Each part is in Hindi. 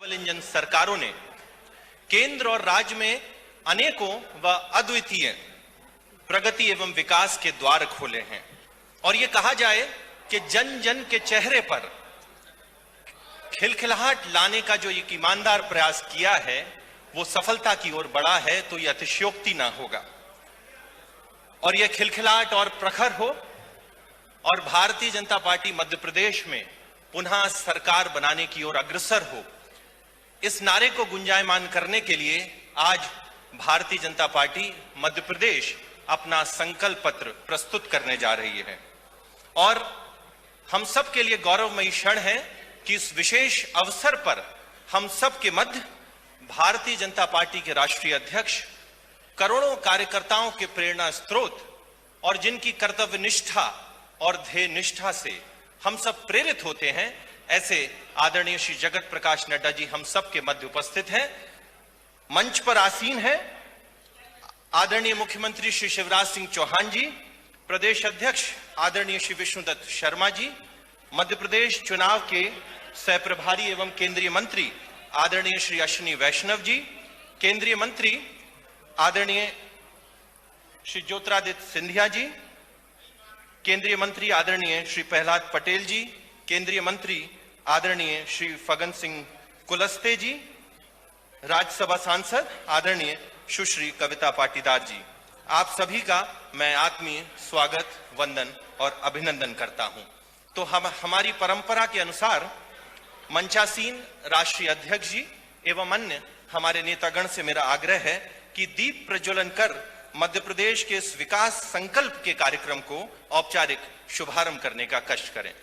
डबल इंजन सरकारों ने केंद्र और राज्य में अनेकों व अद्वितीय प्रगति एवं विकास के द्वार खोले हैं और ये कहा जाए कि जन जन के चेहरे पर खिलखिलाहट लाने का जो एक ईमानदार प्रयास किया है वो सफलता की ओर बढ़ा है तो यह अतिशयोक्ति ना होगा। और यह खिलखिलाहट और प्रखर हो और भारतीय जनता पार्टी मध्य प्रदेश में पुनः सरकार बनाने की ओर अग्रसर हो, इस नारे को गुंजायमान करने के लिए आज भारतीय जनता पार्टी मध्य प्रदेश अपना संकल्प पत्र प्रस्तुत करने जा रही है। और हम सब के लिए गौरवमयी क्षण है कि इस विशेष अवसर पर हम सब के मध्य भारतीय जनता पार्टी के राष्ट्रीय अध्यक्ष, करोड़ों कार्यकर्ताओं के प्रेरणा स्रोत और जिनकी कर्तव्य निष्ठा और ध्येय निष्ठा से हम सब प्रेरित होते हैं, ऐसे आदरणीय श्री जगत प्रकाश नड्डा जी हम सब के मध्य उपस्थित हैं। मंच पर आसीन है आदरणीय मुख्यमंत्री श्री शिवराज सिंह चौहान जी, प्रदेश अध्यक्ष आदरणीय श्री विष्णुदत्त शर्मा जी, मध्य प्रदेश चुनाव के सह प्रभारी एवं केंद्रीय मंत्री आदरणीय श्री अश्विनी वैष्णव जी, केंद्रीय मंत्री आदरणीय श्री ज्योतिरादित्य सिंधिया जी, केंद्रीय मंत्री आदरणीय श्री प्रहलाद पटेल जी, केंद्रीय मंत्री आदरणीय श्री फगन सिंह कुलस्ते जी, राज्यसभा सांसद आदरणीय सुश्री कविता पाटीदार जी, आप सभी का मैं आत्मीय स्वागत, वंदन और अभिनंदन करता हूं। तो हमारी परंपरा के अनुसार मंचासीन राष्ट्रीय अध्यक्ष जी एवं अन्य हमारे नेतागण से मेरा आग्रह है कि दीप प्रज्वलन कर मध्य प्रदेश के इस विकास संकल्प के कार्यक्रम को औपचारिक शुभारंभ करने का कष्ट करें।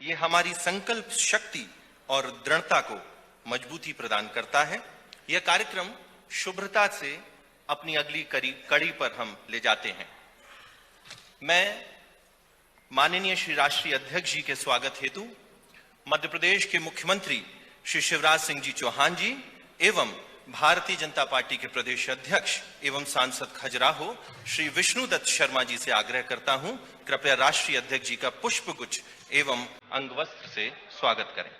ये हमारी संकल्प शक्ति और दृढ़ता को मजबूती प्रदान करता है। यह कार्यक्रम शुभ्रता से अपनी अगली कड़ी पर हम ले जाते हैं। मैं माननीय श्री राष्ट्रीय अध्यक्ष जी के स्वागत हेतु मध्य प्रदेश के मुख्यमंत्री श्री शिवराज सिंह जी चौहान जी एवं भारतीय जनता पार्टी के प्रदेश अध्यक्ष एवं सांसद खजुराहो श्री विष्णुदत्त शर्मा जी से आग्रह करता हूं, कृपया राष्ट्रीय अध्यक्ष जी का पुष्पगुच्छ एवं अंगवस्त्र से स्वागत करें।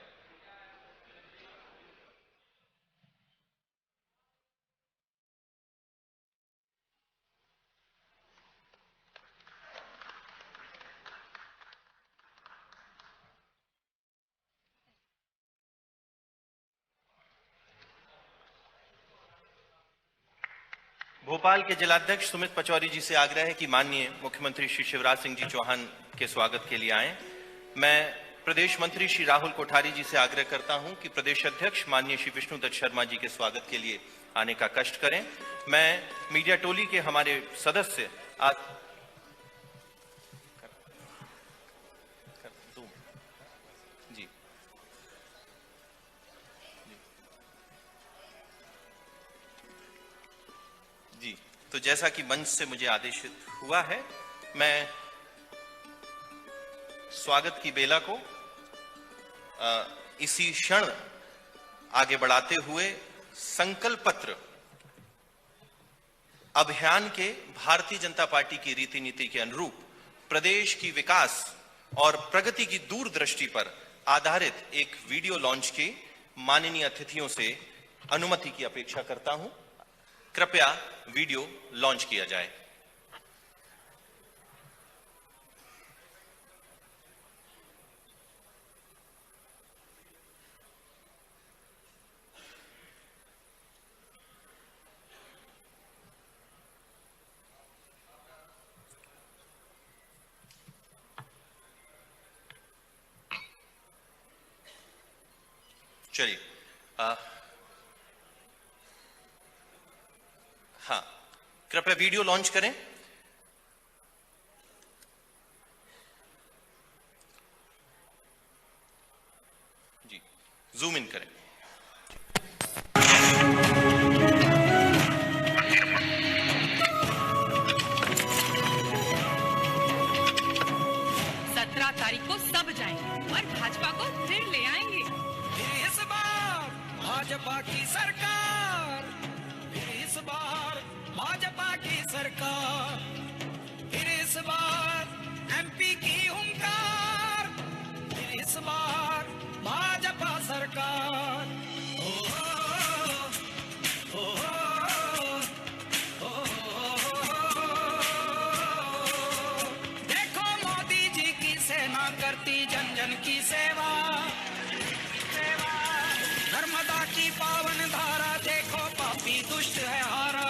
भोपाल के जिलाध्यक्ष सुमित पचौरी जी से आग्रह है कि माननीय मुख्यमंत्री श्री शिवराज सिंह जी चौहान के स्वागत के लिए आएं। मैं प्रदेश मंत्री श्री राहुल कोठारी जी से आग्रह करता हूं कि प्रदेश अध्यक्ष माननीय श्री विष्णुदत्त शर्मा जी के स्वागत के लिए आने का कष्ट करें। मैं मीडिया टोली के हमारे सदस्य जी जी तो जैसा कि मंच से मुझे आदेशित हुआ है, मैं स्वागत की बेला को इसी क्षण आगे बढ़ाते हुए संकल्प पत्र अभियान के भारतीय जनता पार्टी की रीति नीति के अनुरूप प्रदेश की विकास और प्रगति की दूरदृष्टि पर आधारित एक वीडियो लॉन्च की माननीय अतिथियों से अनुमति की अपेक्षा करता हूं। कृपया वीडियो लॉन्च किया जाए। चलिए, हाँ, कृपया वीडियो लॉन्च करें। जी, जूम इन करें। तारीख को सब जाएंगे और भाजपा को फिर ले आएंगे। इस बार भाजपा की सरकार, इस बार भाजपा की सरकार, इस बार एमपी की हुंकार, इस बार भाजपा सरकार। करती जन जन की सेवा, नर्मदा की पावन धारा देखो पापी दुष्ट है हारा।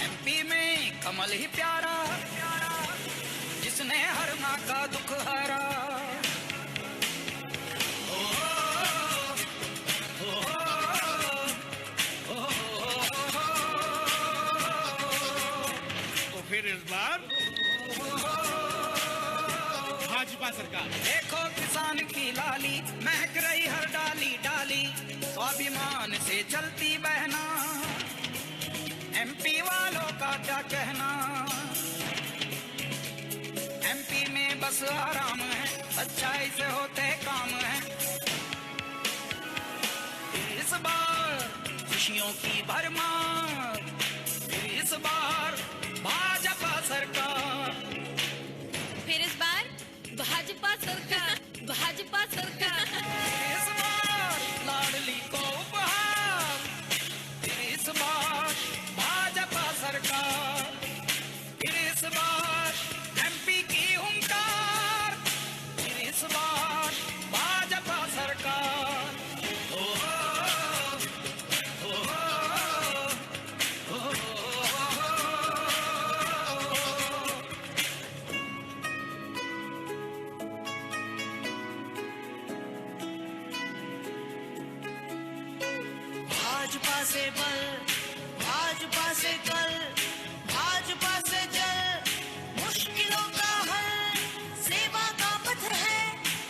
एमपी में कमल ही प्यारा, जिसने हर माँ का दुख हरा। तो फिर इस बार भाजपा सरकार। देखो किसान की लाली महक रही हर डाली डाली, स्वाभिमान से चलती बहना, एमपी वालों का क्या कहना। एमपी में बस आराम है, सच्चाई से होते काम है। इस बार खुशियों की भरमार, इस बार भाजपा सरकार। फिर इस बार भाजपा सरकार, भाजपा सरकार। इस बार लाडली को उपहार, इस बार भाजपा सरकार। इस बार एमपी की हुंकार, इस बार भाजपा सरकार। भाजपा से बल, भाजपा से कल, भाजपा से जल, मुश्किलों का हल, सेवा का पथ है,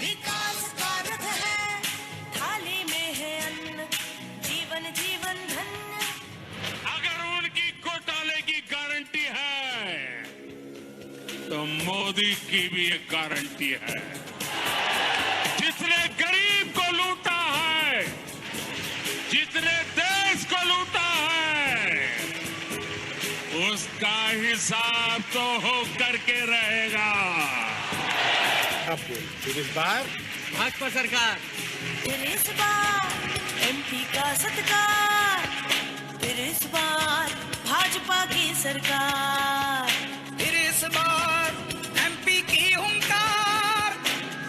विकास का रथ है, थाली में है अन्न, जीवन जीवन धन्य। अगर उनकी घोटाले की गारंटी है तो मोदी की भी एक गारंटी है। जिसने गरीब को लूटा है, जिसने देश को लूटा है, उसका हिसाब तो हो करके रहेगा। फिर इस बार भाजपा सरकार। फिर इस बार एमपी का सत्कार, फिर इस बार भाजपा की सरकार। फिर इस बार एमपी की हुंकार,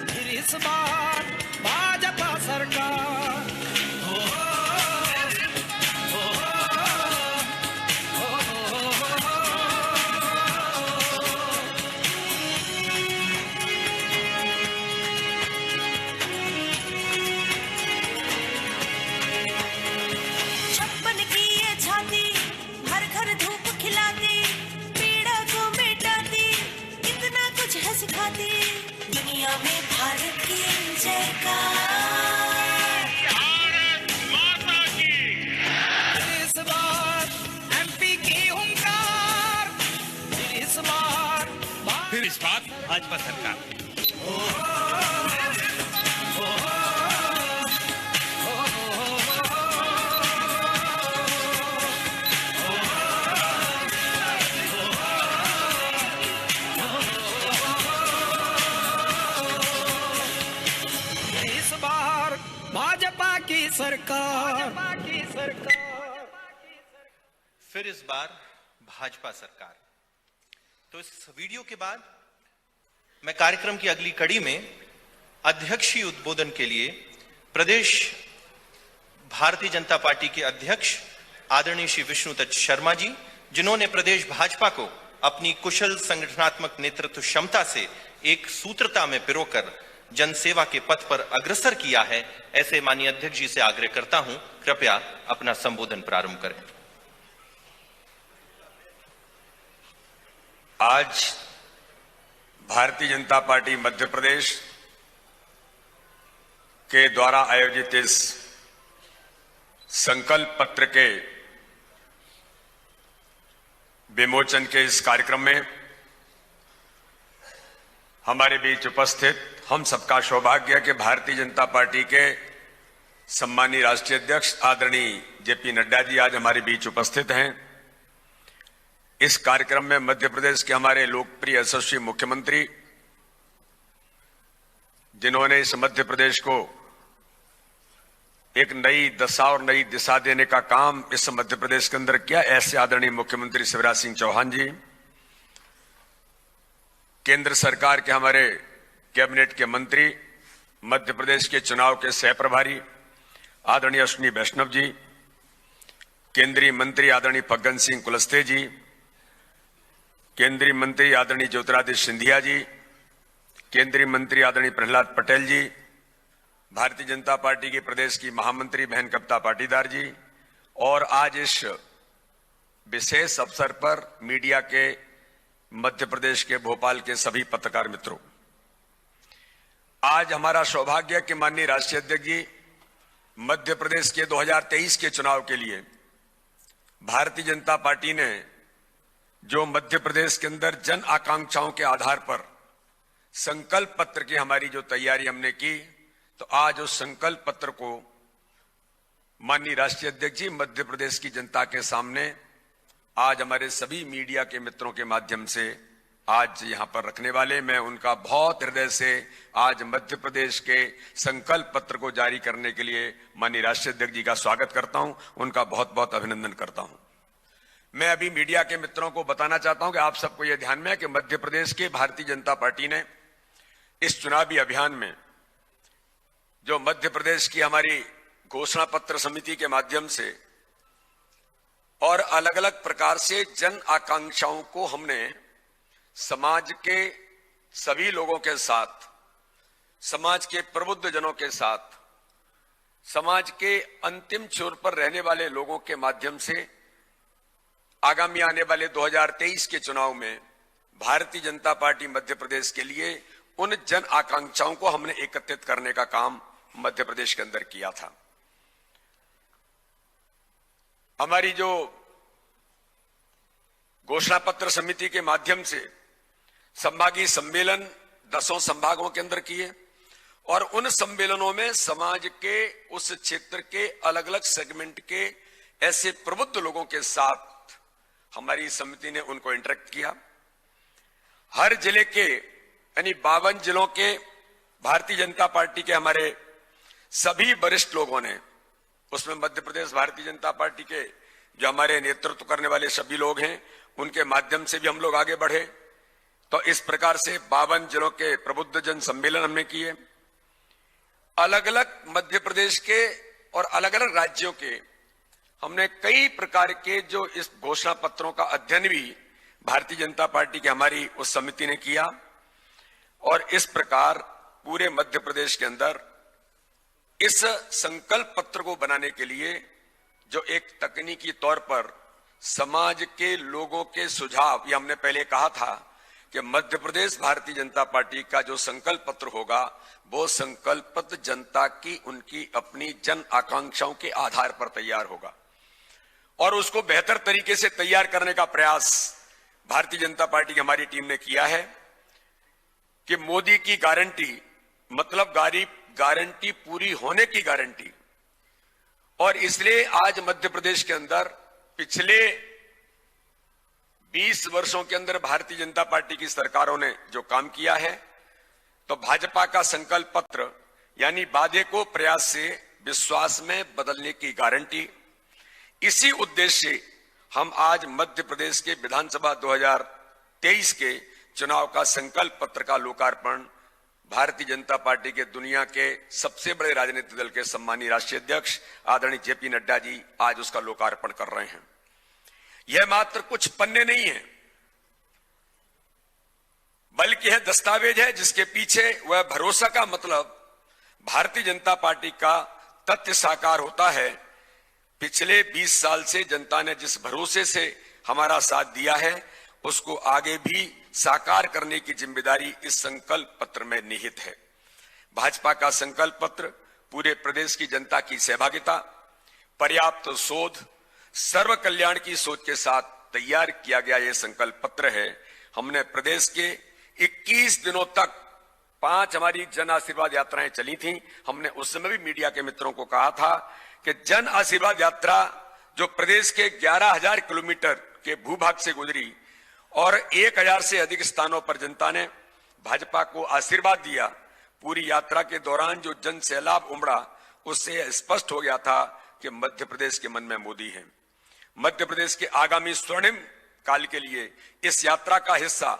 फिर इस बार भाजपा सरकार। छप्पन की ये छाती, हर घर धूप खिलाती, पीड़ा को मिटाती, कितना कुछ है सिखाती, दुनिया में भारत की जयकार। भारत माता की। इस बार एमपी की हुंकार, इस बार फिर इस बार भाजपा सरकार। इस बार भाजपा की सरकार। फिर इस बार भाजपा सरकार। तो इस वीडियो के बाद मैं कार्यक्रम की अगली कड़ी में अध्यक्षीय उद्बोधन के लिए प्रदेश भारतीय जनता पार्टी के अध्यक्ष आदरणीय श्री विष्णुदत्त शर्मा जी, जिन्होंने प्रदेश भाजपा को अपनी कुशल संगठनात्मक नेतृत्व क्षमता से एक सूत्रता में पिरोकर जनसेवा के पथ पर अग्रसर किया है, ऐसे माननीय अध्यक्ष जी से आग्रह करता हूं, कृपया अपना संबोधन प्रारंभ करें। आज भारतीय जनता पार्टी मध्य प्रदेश के द्वारा आयोजित इस संकल्प पत्र के विमोचन के इस कार्यक्रम में हमारे बीच उपस्थित हम सबका सौभाग्य है कि भारतीय जनता पार्टी के सम्मानीय राष्ट्रीय अध्यक्ष आदरणीय जेपी नड्डा जी आज हमारे बीच उपस्थित हैं। इस कार्यक्रम में मध्य प्रदेश के हमारे लोकप्रिय यशस्वी मुख्यमंत्री, जिन्होंने इस मध्य प्रदेश को एक नई दशा और नई दिशा देने का काम इस मध्य प्रदेश के अंदर किया, ऐसे आदरणीय मुख्यमंत्री शिवराज सिंह चौहान जी, केंद्र सरकार के हमारे कैबिनेट के मंत्री, मध्य प्रदेश के चुनाव के सह प्रभारी आदरणीय अश्विनी वैष्णव जी, केंद्रीय मंत्री आदरणीय फग्गन सिंह कुलस्ते जी, केंद्रीय मंत्री आदरणीय ज्योतिरादित्य सिंधिया जी, केंद्रीय मंत्री आदरणीय प्रहलाद पटेल जी, भारतीय जनता पार्टी की प्रदेश की महामंत्री बहन कविता पाटीदार जी, और आज इस विशेष अवसर पर मीडिया के मध्य प्रदेश के भोपाल के सभी पत्रकार मित्रों, आज हमारा सौभाग्य है कि माननीय राष्ट्रीय अध्यक्ष जी मध्य प्रदेश के 2023 के चुनाव के लिए भारतीय जनता पार्टी ने जो मध्य प्रदेश के अंदर जन आकांक्षाओं के आधार पर संकल्प पत्र की हमारी जो तैयारी हमने की, तो आज उस संकल्प पत्र को माननीय राष्ट्रीय अध्यक्ष जी मध्य प्रदेश की जनता के सामने आज हमारे सभी मीडिया के मित्रों के माध्यम से आज यहां पर रखने वाले, मैं उनका बहुत हृदय से आज मध्य प्रदेश के संकल्प पत्र को जारी करने के लिए माननीय राष्ट्रीय अध्यक्ष जी का स्वागत करता हूं, उनका बहुत बहुत अभिनंदन करता हूं। मैं अभी मीडिया के मित्रों को बताना चाहता हूं कि आप सबको यह ध्यान में है कि मध्य प्रदेश के भारतीय जनता पार्टी ने इस चुनावी अभियान में जो मध्य प्रदेश की हमारी घोषणा पत्र समिति के माध्यम से और अलग अलग प्रकार से जन आकांक्षाओं को हमने समाज के सभी लोगों के साथ, समाज के प्रबुद्ध जनों के साथ, समाज के अंतिम छोर पर रहने वाले लोगों के माध्यम से आगामी आने वाले 2023 के चुनाव में भारतीय जनता पार्टी मध्य प्रदेश के लिए उन जन आकांक्षाओं को हमने एकत्रित करने का काम मध्य प्रदेश के अंदर किया था। हमारी जो घोषणा पत्र समिति के माध्यम से संभागीय सम्मेलन 10 संभागों के अंदर किए और उन सम्मेलनों में समाज के उस क्षेत्र के अलग अलग सेगमेंट के ऐसे प्रबुद्ध लोगों के साथ हमारी समिति ने उनको इंटरेक्ट किया। हर जिले के यानी 52 जिलों के भारतीय जनता पार्टी के हमारे सभी वरिष्ठ लोगों ने, उसमें मध्य प्रदेश भारतीय जनता पार्टी के जो हमारे नेतृत्व करने वाले सभी लोग हैं, उनके माध्यम से भी हम लोग आगे बढ़े। तो इस प्रकार से 52 जिलों के प्रबुद्ध जन सम्मेलन हमने किए। अलग अलग मध्य प्रदेश के और अलग अलग राज्यों के हमने कई प्रकार के जो इस घोषणा पत्रों का अध्ययन भी भारतीय जनता पार्टी की हमारी उस समिति ने किया और इस प्रकार पूरे मध्य प्रदेश के अंदर इस संकल्प पत्र को बनाने के लिए जो एक तकनीकी तौर पर समाज के लोगों के सुझाव, ये हमने पहले कहा था कि मध्य प्रदेश भारतीय जनता पार्टी का जो संकल्प पत्र होगा वो संकल्प पत्र जनता की उनकी अपनी जन आकांक्षाओं के आधार पर तैयार होगा और उसको बेहतर तरीके से तैयार करने का प्रयास भारतीय जनता पार्टी की हमारी टीम ने किया है कि मोदी की गारंटी मतलब गारंटी पूरी होने की गारंटी। और इसलिए आज मध्य प्रदेश के अंदर पिछले 20 वर्षों के अंदर भारतीय जनता पार्टी की सरकारों ने जो काम किया है, तो भाजपा का संकल्प पत्र यानी वादे को प्रयास से विश्वास में बदलने की गारंटी, इसी उद्देश्य से हम आज मध्य प्रदेश के विधानसभा 2023 के चुनाव का संकल्प पत्र का लोकार्पण भारतीय जनता पार्टी के दुनिया के सबसे बड़े राजनीतिक दल के सम्मानीय राष्ट्रीय अध्यक्ष आदरणीय जेपी नड्डा जी आज उसका लोकार्पण कर रहे हैं। यह मात्र कुछ पन्ने नहीं है, बल्कि यह दस्तावेज है जिसके पीछे वह भरोसा का मतलब भारतीय जनता पार्टी का तथ्य साकार होता है। पिछले 20 साल से जनता ने जिस भरोसे से हमारा साथ दिया है उसको आगे भी साकार करने की जिम्मेदारी इस संकल्प पत्र में निहित है। भाजपा का संकल्प पत्र पूरे प्रदेश की जनता की सहभागिता, पर्याप्त शोध, सर्व कल्याण की सोच के साथ तैयार किया गया यह संकल्प पत्र है। हमने प्रदेश के 21 दिनों तक 5 हमारी जन आशीर्वाद यात्राएं चली थी। हमने उस समय भी मीडिया के मित्रों को कहा था कि जन आशीर्वाद यात्रा जो प्रदेश के 11,000 किलोमीटर के भूभाग से गुजरी और 1,000 से अधिक स्थानों पर जनता ने भाजपा को आशीर्वाद दिया, पूरी यात्रा के दौरान जो जन सैलाब उमड़ा उससे स्पष्ट हो गया था कि मध्य प्रदेश के मन में मोदी है। मध्य प्रदेश के आगामी स्वर्णिम काल के लिए इस यात्रा का हिस्सा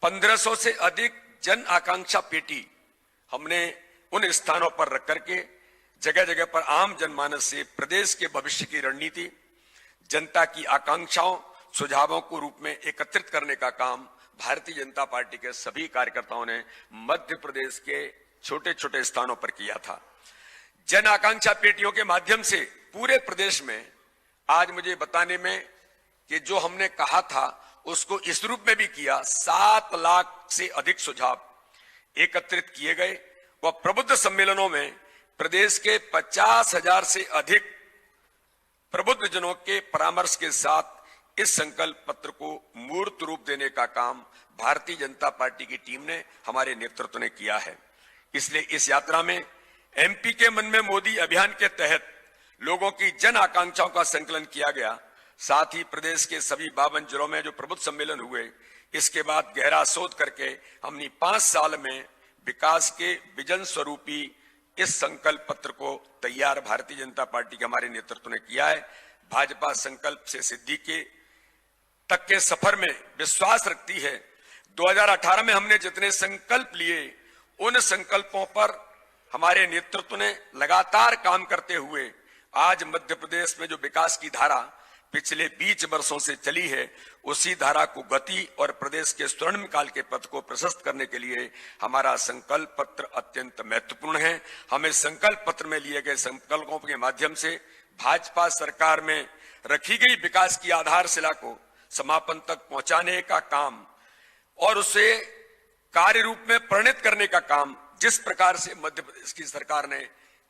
1500 से अधिक जन आकांक्षा पेटी हमने उन स्थानों पर रख करके जगह जगह पर आम जनमानस से प्रदेश के भविष्य की रणनीति, जनता की आकांक्षाओं, सुझावों को रूप में एकत्रित करने का काम भारतीय जनता पार्टी के सभी कार्यकर्ताओं ने मध्य प्रदेश के छोटे छोटे स्थानों पर किया था। जन आकांक्षा पेटियों के माध्यम से पूरे प्रदेश में आज मुझे बताने में कि जो हमने कहा था उसको इस रूप में भी किया। 7 लाख से अधिक सुझाव एकत्रित किए गए व प्रबुद्ध सम्मेलनों में प्रदेश के 50,000 से अधिक प्रबुद्ध जनों के परामर्श के साथ इस संकल्प पत्र को मूर्त रूप देने का काम भारतीय जनता पार्टी की टीम ने, हमारे नेतृत्व ने किया है। इसलिए इस यात्रा में एमपी के मन में मोदी अभियान के तहत लोगों की जन आकांक्षाओं का संकलन किया गया। साथ ही प्रदेश के सभी 52 जिलों में जो प्रबुद्ध सम्मेलन हुए, इसके बाद गहरा शोध करके हमने 5 साल में विकास के विजन स्वरूपी इस संकल्प पत्र को तैयार भारतीय जनता पार्टी के हमारे नेतृत्व ने किया है। भाजपा संकल्प से सिद्धि के तक के सफर में विश्वास रखती है। 2018 में हमने जितने संकल्प लिए उन संकल्पों पर हमारे नेतृत्व ने लगातार काम करते हुए आज मध्य प्रदेश में जो विकास की धारा पिछले 20 वर्षों से चली है उसी धारा को गति और प्रदेश के स्वर्णिम काल के पथ को प्रशस्त करने के लिए हमारा संकल्प पत्र अत्यंत महत्वपूर्ण है। हमें संकल्प पत्र में लिए गए संकल्पों के माध्यम से भाजपा सरकार में रखी गई विकास की आधारशिला को समापन तक पहुंचाने का काम और उसे कार्य रूप में परिणत करने का काम जिस प्रकार से मध्य प्रदेश की सरकार ने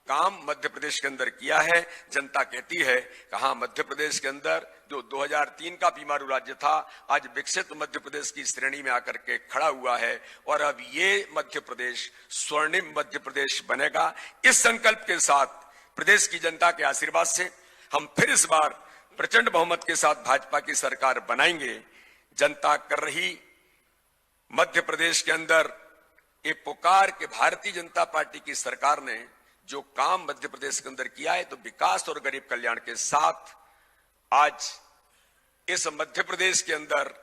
काम मध्य प्रदेश के अंदर किया है, जनता कहती है कहां मध्य प्रदेश के अंदर जो 2003 का बीमारू राज्य था आज विकसित मध्य प्रदेश की श्रेणी में आकर के खड़ा हुआ है और अब ये मध्य प्रदेश स्वर्णिम मध्य प्रदेश बनेगा। इस संकल्प के साथ प्रदेश की जनता के आशीर्वाद से हम फिर इस बार प्रचंड बहुमत के साथ भाजपा की सरकार बनाएंगे। जनता कर रही मध्य प्रदेश के अंदर ये पुकार के भारतीय जनता पार्टी की सरकार ने जो काम मध्य प्रदेश के अंदर किया है तो विकास और गरीब कल्याण के साथ आज इस मध्य प्रदेश के अंदर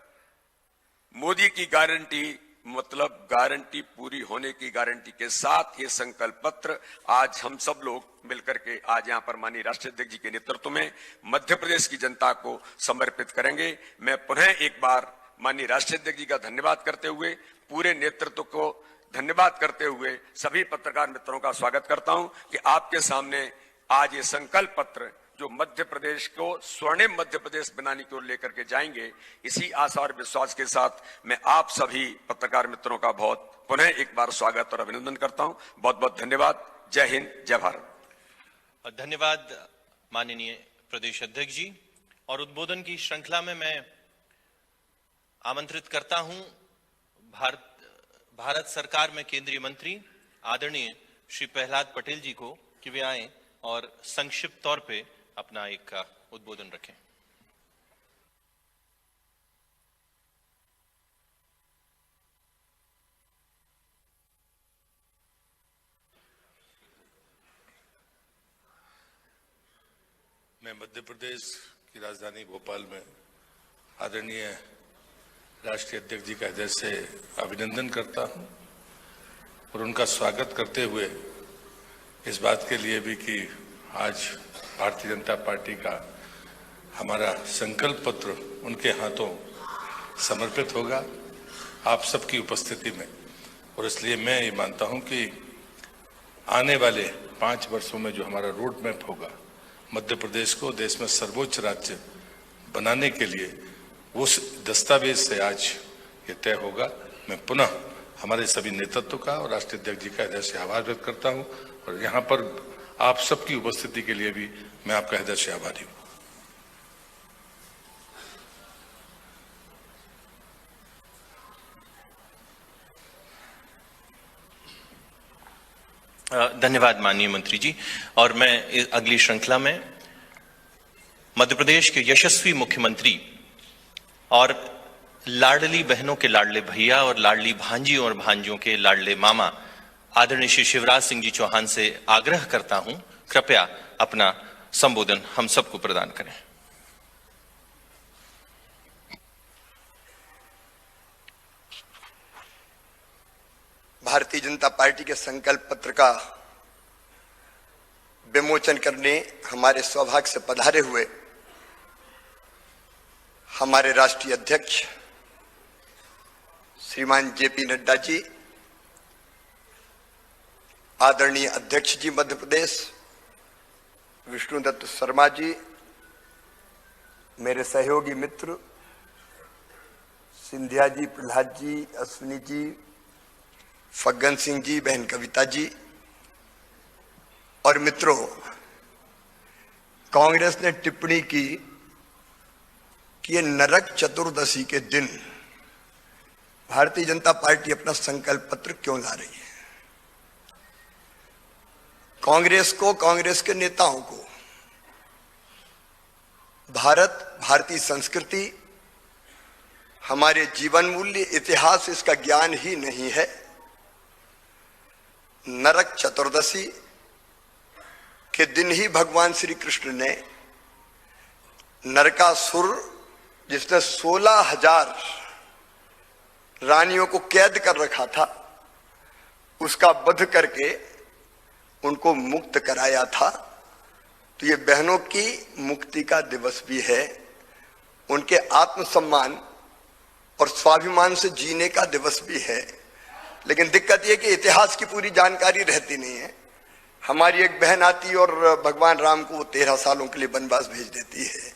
मोदी की गारंटी मतलब गारंटी पूरी होने की गारंटी के साथ ये संकल्प पत्र आज हम सब लोग मिलकर के आज यहां पर माननीय राष्ट्रीय अध्यक्ष जी के नेतृत्व में मध्य प्रदेश की जनता को समर्पित करेंगे। मैं पुनः एक बार माननीय राष्ट्रीय अध्यक्ष जी का धन्यवाद करते हुए पूरे नेतृत्व को धन्यवाद करते हुए सभी पत्रकार मित्रों का स्वागत करता हूं कि आपके सामने आज ये संकल्प पत्र जो मध्य प्रदेश को स्वर्णिम मध्य प्रदेश बनाने की ओर लेकर के जाएंगे, इसी आशा और विश्वास के साथ मैं आप सभी पत्रकार मित्रों का पुनः एक बार स्वागत और अभिनंदन करता हूं। बहुत बहुत धन्यवाद। जय हिंद, जय भारत। धन्यवाद माननीय प्रदेश अध्यक्ष जी। और उद्बोधन की श्रृंखला में मैं आमंत्रित करता हूं भारत सरकार में केंद्रीय मंत्री आदरणीय श्री प्रहलाद पटेल जी को कि वे आए और संक्षिप्त तौर पे अपना एक उद्बोधन रखें। मैं मध्य प्रदेश की राजधानी भोपाल में आदरणीय राष्ट्रीय अध्यक्ष जी का हृदय से अभिनंदन करता हूं और उनका स्वागत करते हुए इस बात के लिए भी कि आज भारतीय जनता पार्टी का हमारा संकल्प पत्र उनके हाथों समर्पित होगा। आप सबकी उपस्थिति में, और इसलिए मैं ये मानता हूं कि आने वाले 5 वर्षों में जो हमारा रोड मैप होगा, मध्य प्रदेश को देश में सर्वोच्च राज्य बनाने के लिए, उस दस्तावेज से आज ये तय होगा। मैं पुनः हमारे सभी नेतृत्व का और राष्ट्रीय अध्यक्ष जी का हृदय से आभार व्यक्त करता हूं, और यहाँ पर आप सबकी उपस्थिति के लिए भी मैं आपका हृदय से आभारी हूं। धन्यवाद माननीय मंत्री जी। और मैं अगली श्रृंखला में मध्य प्रदेश के यशस्वी मुख्यमंत्री और लाडली बहनों के लाडले भैया और लाडली भांजी और भांजियों के लाडले मामा आदरणीय श्री शिवराज सिंह जी चौहान से आग्रह करता हूं, कृपया अपना संबोधन हम सबको प्रदान करें। भारतीय जनता पार्टी के संकल्प पत्र का विमोचन करने हमारे सौभाग्य से पधारे हुए हमारे राष्ट्रीय अध्यक्ष श्रीमान जेपी नड्डा जी, आदरणीय अध्यक्ष जी मध्य प्रदेश विष्णुदत्त शर्मा जी, मेरे सहयोगी मित्र सिंधिया जी, प्रहलाद जी, अश्विनी जी, फग्गन सिंह जी, बहन कविता जी और मित्रों, कांग्रेस ने टिप्पणी की कि ये नरक चतुर्दशी के दिन भारतीय जनता पार्टी अपना संकल्प पत्र क्यों ला रही है। कांग्रेस को, कांग्रेस के नेताओं को भारत, भारतीय संस्कृति, हमारे जीवन मूल्य, इतिहास, इसका ज्ञान ही नहीं है। नरक चतुर्दशी के दिन ही भगवान श्री कृष्ण ने नरकासुर, जिसने 16,000 रानियों को कैद कर रखा था, उसका वध करके उनको मुक्त कराया था। तो ये बहनों की मुक्ति का दिवस भी है, उनके आत्मसम्मान और स्वाभिमान से जीने का दिवस भी है। लेकिन दिक्कत यह कि इतिहास की पूरी जानकारी रहती नहीं है। हमारी एक बहन आती और भगवान राम को 13 सालों के लिए वनवास भेज देती है।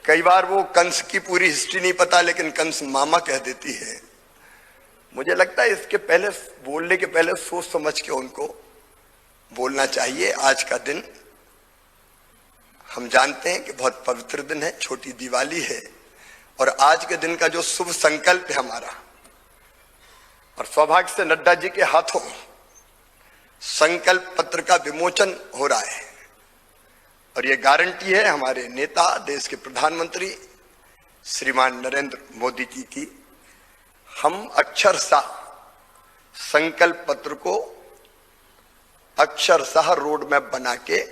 कई बार वो कंस की पूरी हिस्ट्री नहीं पता, लेकिन कंस मामा कह देती है। मुझे लगता है इसके पहले, बोलने के पहले सोच समझ के उनको बोलना चाहिए। आज का दिन हम जानते हैं कि बहुत पवित्र दिन है, छोटी दिवाली है, और आज के दिन का जो शुभ संकल्प है हमारा, और सौभाग्य से नड्डा जी के हाथों संकल्प पत्र का विमोचन हो रहा है, और यह गारंटी है हमारे नेता, देश के प्रधानमंत्री श्रीमान नरेंद्र मोदी जी की। हम अक्षरशः संकल्प पत्र को अक्षरशः रोड मैप बना के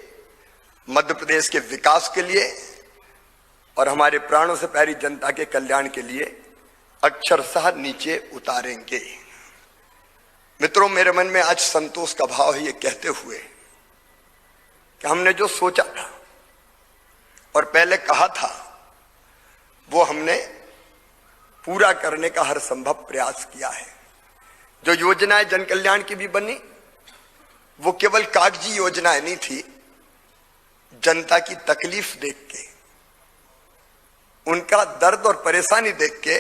मध्य प्रदेश के विकास के लिए और हमारे प्राणों से प्यारी जनता के कल्याण के लिए अक्षरशः नीचे उतारेंगे। मित्रों, मेरे मन में आज संतोष का भाव है ये कहते हुए कि हमने जो सोचा था और पहले कहा था, वो हमने पूरा करने का हर संभव प्रयास किया है। जो योजनाएं जन कल्याण की भी बनी, वो केवल कागजी योजनाएं नहीं थी। जनता की तकलीफ देख के, उनका दर्द और परेशानी देख के,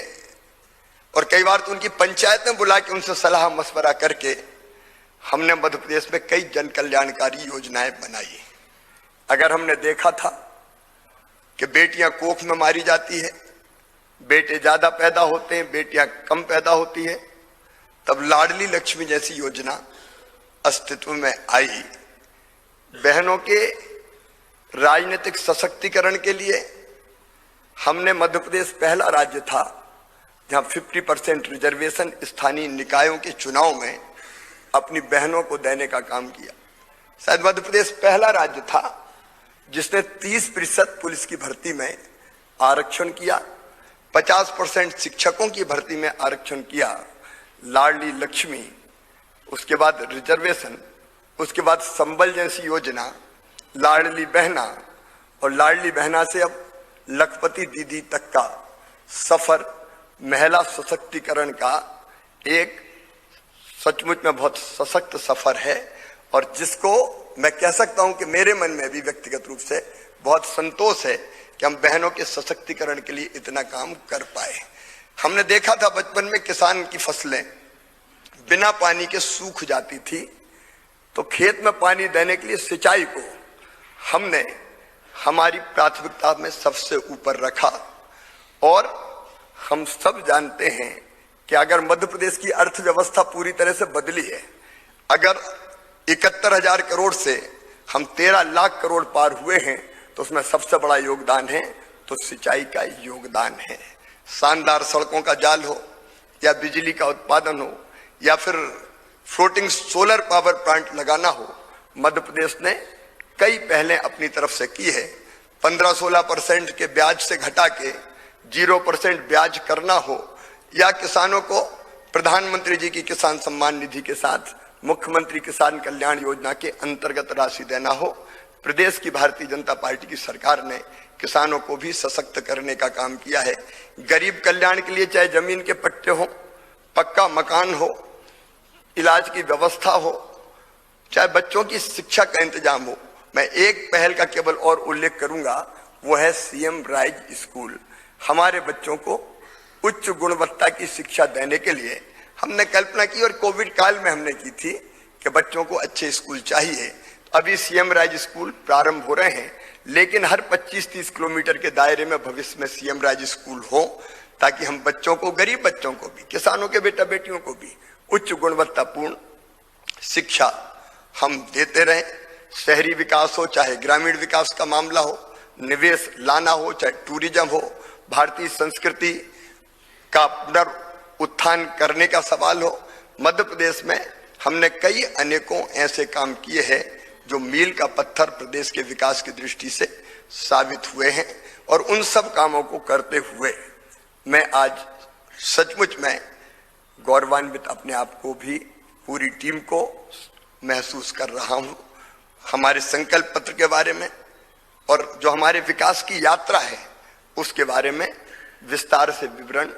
और कई बार तो उनकी पंचायतें बुला के उनसे सलाह मशवरा करके हमने मध्य प्रदेश में कई जन कल्याणकारी योजनाएं बनाई। अगर हमने देखा था कि बेटियां कोख में मारी जाती है, बेटे ज्यादा पैदा होते हैं, बेटियां कम पैदा होती है, तब लाडली लक्ष्मी जैसी योजना अस्तित्व में आई। बहनों के राजनीतिक सशक्तिकरण के लिए हमने, मध्य प्रदेश पहला राज्य था जहां 50% रिजर्वेशन स्थानीय निकायों के चुनाव में अपनी बहनों को देने का काम किया। शायद मध्य प्रदेश पहला राज्य था जिसने 30% पुलिस की भर्ती में आरक्षण किया, 50% शिक्षकों की भर्ती में आरक्षण किया। लाडली लक्ष्मी, उसके बाद रिजर्वेशन, उसके बाद संबल जैसी योजना, लाडली बहना, और लाडली बहना से अब लखपति दीदी तक का सफर महिला सशक्तिकरण का एक सचमुच में बहुत सशक्त सफर है और जिसको मैं कह सकता हूं कि मेरे मन में भी व्यक्तिगत रूप से बहुत संतोष है कि हम बहनों के सशक्तिकरण के लिए इतना काम कर पाए। हमने देखा था बचपन में किसान की फसलें बिना पानी के सूख जाती थी, तो खेत में पानी देने के लिए सिंचाई को हमने हमारी प्राथमिकता में सबसे ऊपर रखा। और हम सब जानते हैं कि अगर मध्य प्रदेश की अर्थव्यवस्था पूरी तरह से बदली है, अगर 71,000 करोड़ से हम 13 लाख करोड़ पार हुए हैं, तो उसमें सबसे बड़ा योगदान है तो सिंचाई का योगदान है। शानदार सड़कों का जाल हो या बिजली का उत्पादन हो या फिर फ्लोटिंग सोलर पावर प्लांट लगाना हो, मध्य प्रदेश ने कई पहलें अपनी तरफ से की है। 15-16% के ब्याज से घटा के 0% ब्याज करना हो या किसानों को प्रधानमंत्री जी की किसान सम्मान निधि के साथ मुख्यमंत्री किसान कल्याण योजना के अंतर्गत राशि देना हो, प्रदेश की भारतीय जनता पार्टी की सरकार ने किसानों को भी सशक्त करने का काम किया है। गरीब कल्याण के लिए चाहे जमीन के पट्टे हो, पक्का मकान हो, इलाज की व्यवस्था हो, चाहे बच्चों की शिक्षा का इंतजाम हो। मैं एक पहल का केवल और उल्लेख करूंगा, वो है सीएम राइज स्कूल। हमारे बच्चों को उच्च गुणवत्ता की शिक्षा देने के लिए हमने कल्पना की और कोविड काल में हमने की थी कि बच्चों को अच्छे स्कूल चाहिए। अभी सीएम राइज स्कूल प्रारंभ हो रहे हैं, लेकिन हर 25-30 किलोमीटर के दायरे में भविष्य में सीएम राइज स्कूल हो, ताकि हम बच्चों को, गरीब बच्चों को भी, किसानों के बेटा बेटियों को भी उच्च गुणवत्तापूर्ण शिक्षा हम देते रहें। शहरी विकास हो चाहे ग्रामीण विकास का मामला हो, निवेश लाना हो चाहे टूरिज्म हो, भारतीय संस्कृति का पुनरुत्थान करने का सवाल हो, मध्य प्रदेश में हमने कई अनेकों ऐसे काम किए हैं जो मील का पत्थर प्रदेश के विकास की दृष्टि से साबित हुए हैं। और उन सब कामों को करते हुए मैं आज सचमुच में गौरवान्वित अपने आप को भी, पूरी टीम को महसूस कर रहा हूं। हमारे संकल्प पत्र के बारे में और जो हमारे विकास की यात्रा है उसके बारे में विस्तार से विवरण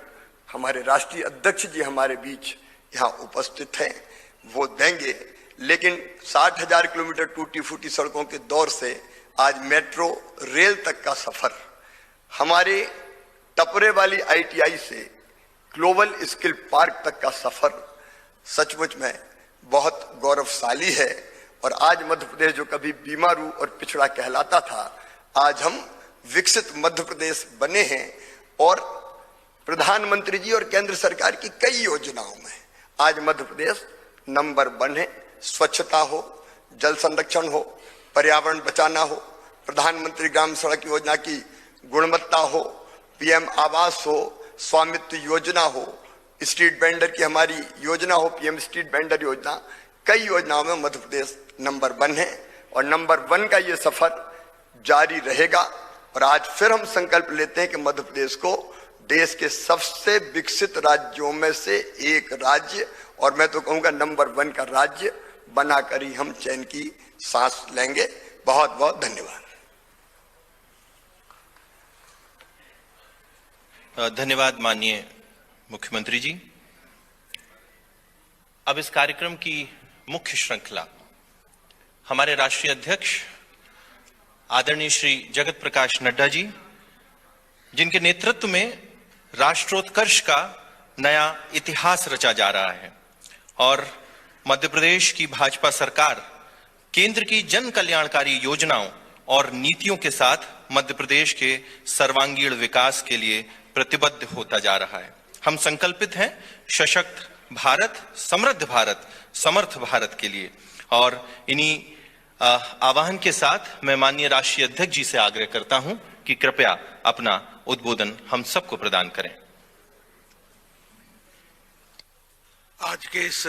हमारे राष्ट्रीय अध्यक्ष जी हमारे बीच यहाँ उपस्थित हैं, वो देंगे। लेकिन 60,000 किलोमीटर टूटी फूटी सड़कों के दौर से आज मेट्रो रेल तक का सफर, हमारे टपरे वाली आईटीआई से ग्लोबल स्किल पार्क तक का सफर सचमुच में बहुत गौरवशाली है। और आज मध्य प्रदेश जो कभी बीमारू और पिछड़ा कहलाता था, आज हम विकसित मध्य प्रदेश बने हैं। और प्रधानमंत्री जी और केंद्र सरकार की कई योजनाओं में आज मध्य प्रदेश नंबर 1 है। स्वच्छता हो, जल संरक्षण हो, पर्यावरण बचाना हो, प्रधानमंत्री ग्राम सड़क योजना की गुणवत्ता हो, पीएम आवास हो, स्वामित्व योजना हो, स्ट्रीट वेंडर की हमारी योजना हो, पीएम स्ट्रीट वेंडर योजना, कई योजनाओं में मध्य प्रदेश नंबर 1 है। और नंबर 1 का ये सफर जारी रहेगा। और आज फिर हम संकल्प लेते हैं कि मध्य प्रदेश को देश के सबसे विकसित राज्यों में से एक राज्य, और मैं तो कहूंगा नंबर 1 का राज्य बनाकर ही हम चैन की सांस लेंगे। बहुत बहुत धन्यवाद। धन्यवाद माननीय मुख्यमंत्री जी। अब इस कार्यक्रम की मुख्य श्रृंखला हमारे राष्ट्रीय अध्यक्ष आदरणीय श्री जगत प्रकाश नड्डा जी, जिनके नेतृत्व में राष्ट्रोत्कर्ष का नया इतिहास रचा जा रहा है और मध्य प्रदेश की भाजपा सरकार केंद्र की जन कल्याणकारी योजनाओं और नीतियों के साथ मध्य प्रदेश के सर्वांगीण विकास के लिए प्रतिबद्ध होता जा रहा है। हम संकल्पित हैं सशक्त भारत, समृद्ध भारत, समर्थ भारत के लिए। और इन्हीं आह्वान के साथ मैं माननीय राष्ट्रीय अध्यक्ष जी से आग्रह करता हूं कि कृपया अपना उद्बोधन हम सबको प्रदान करें। आज के इस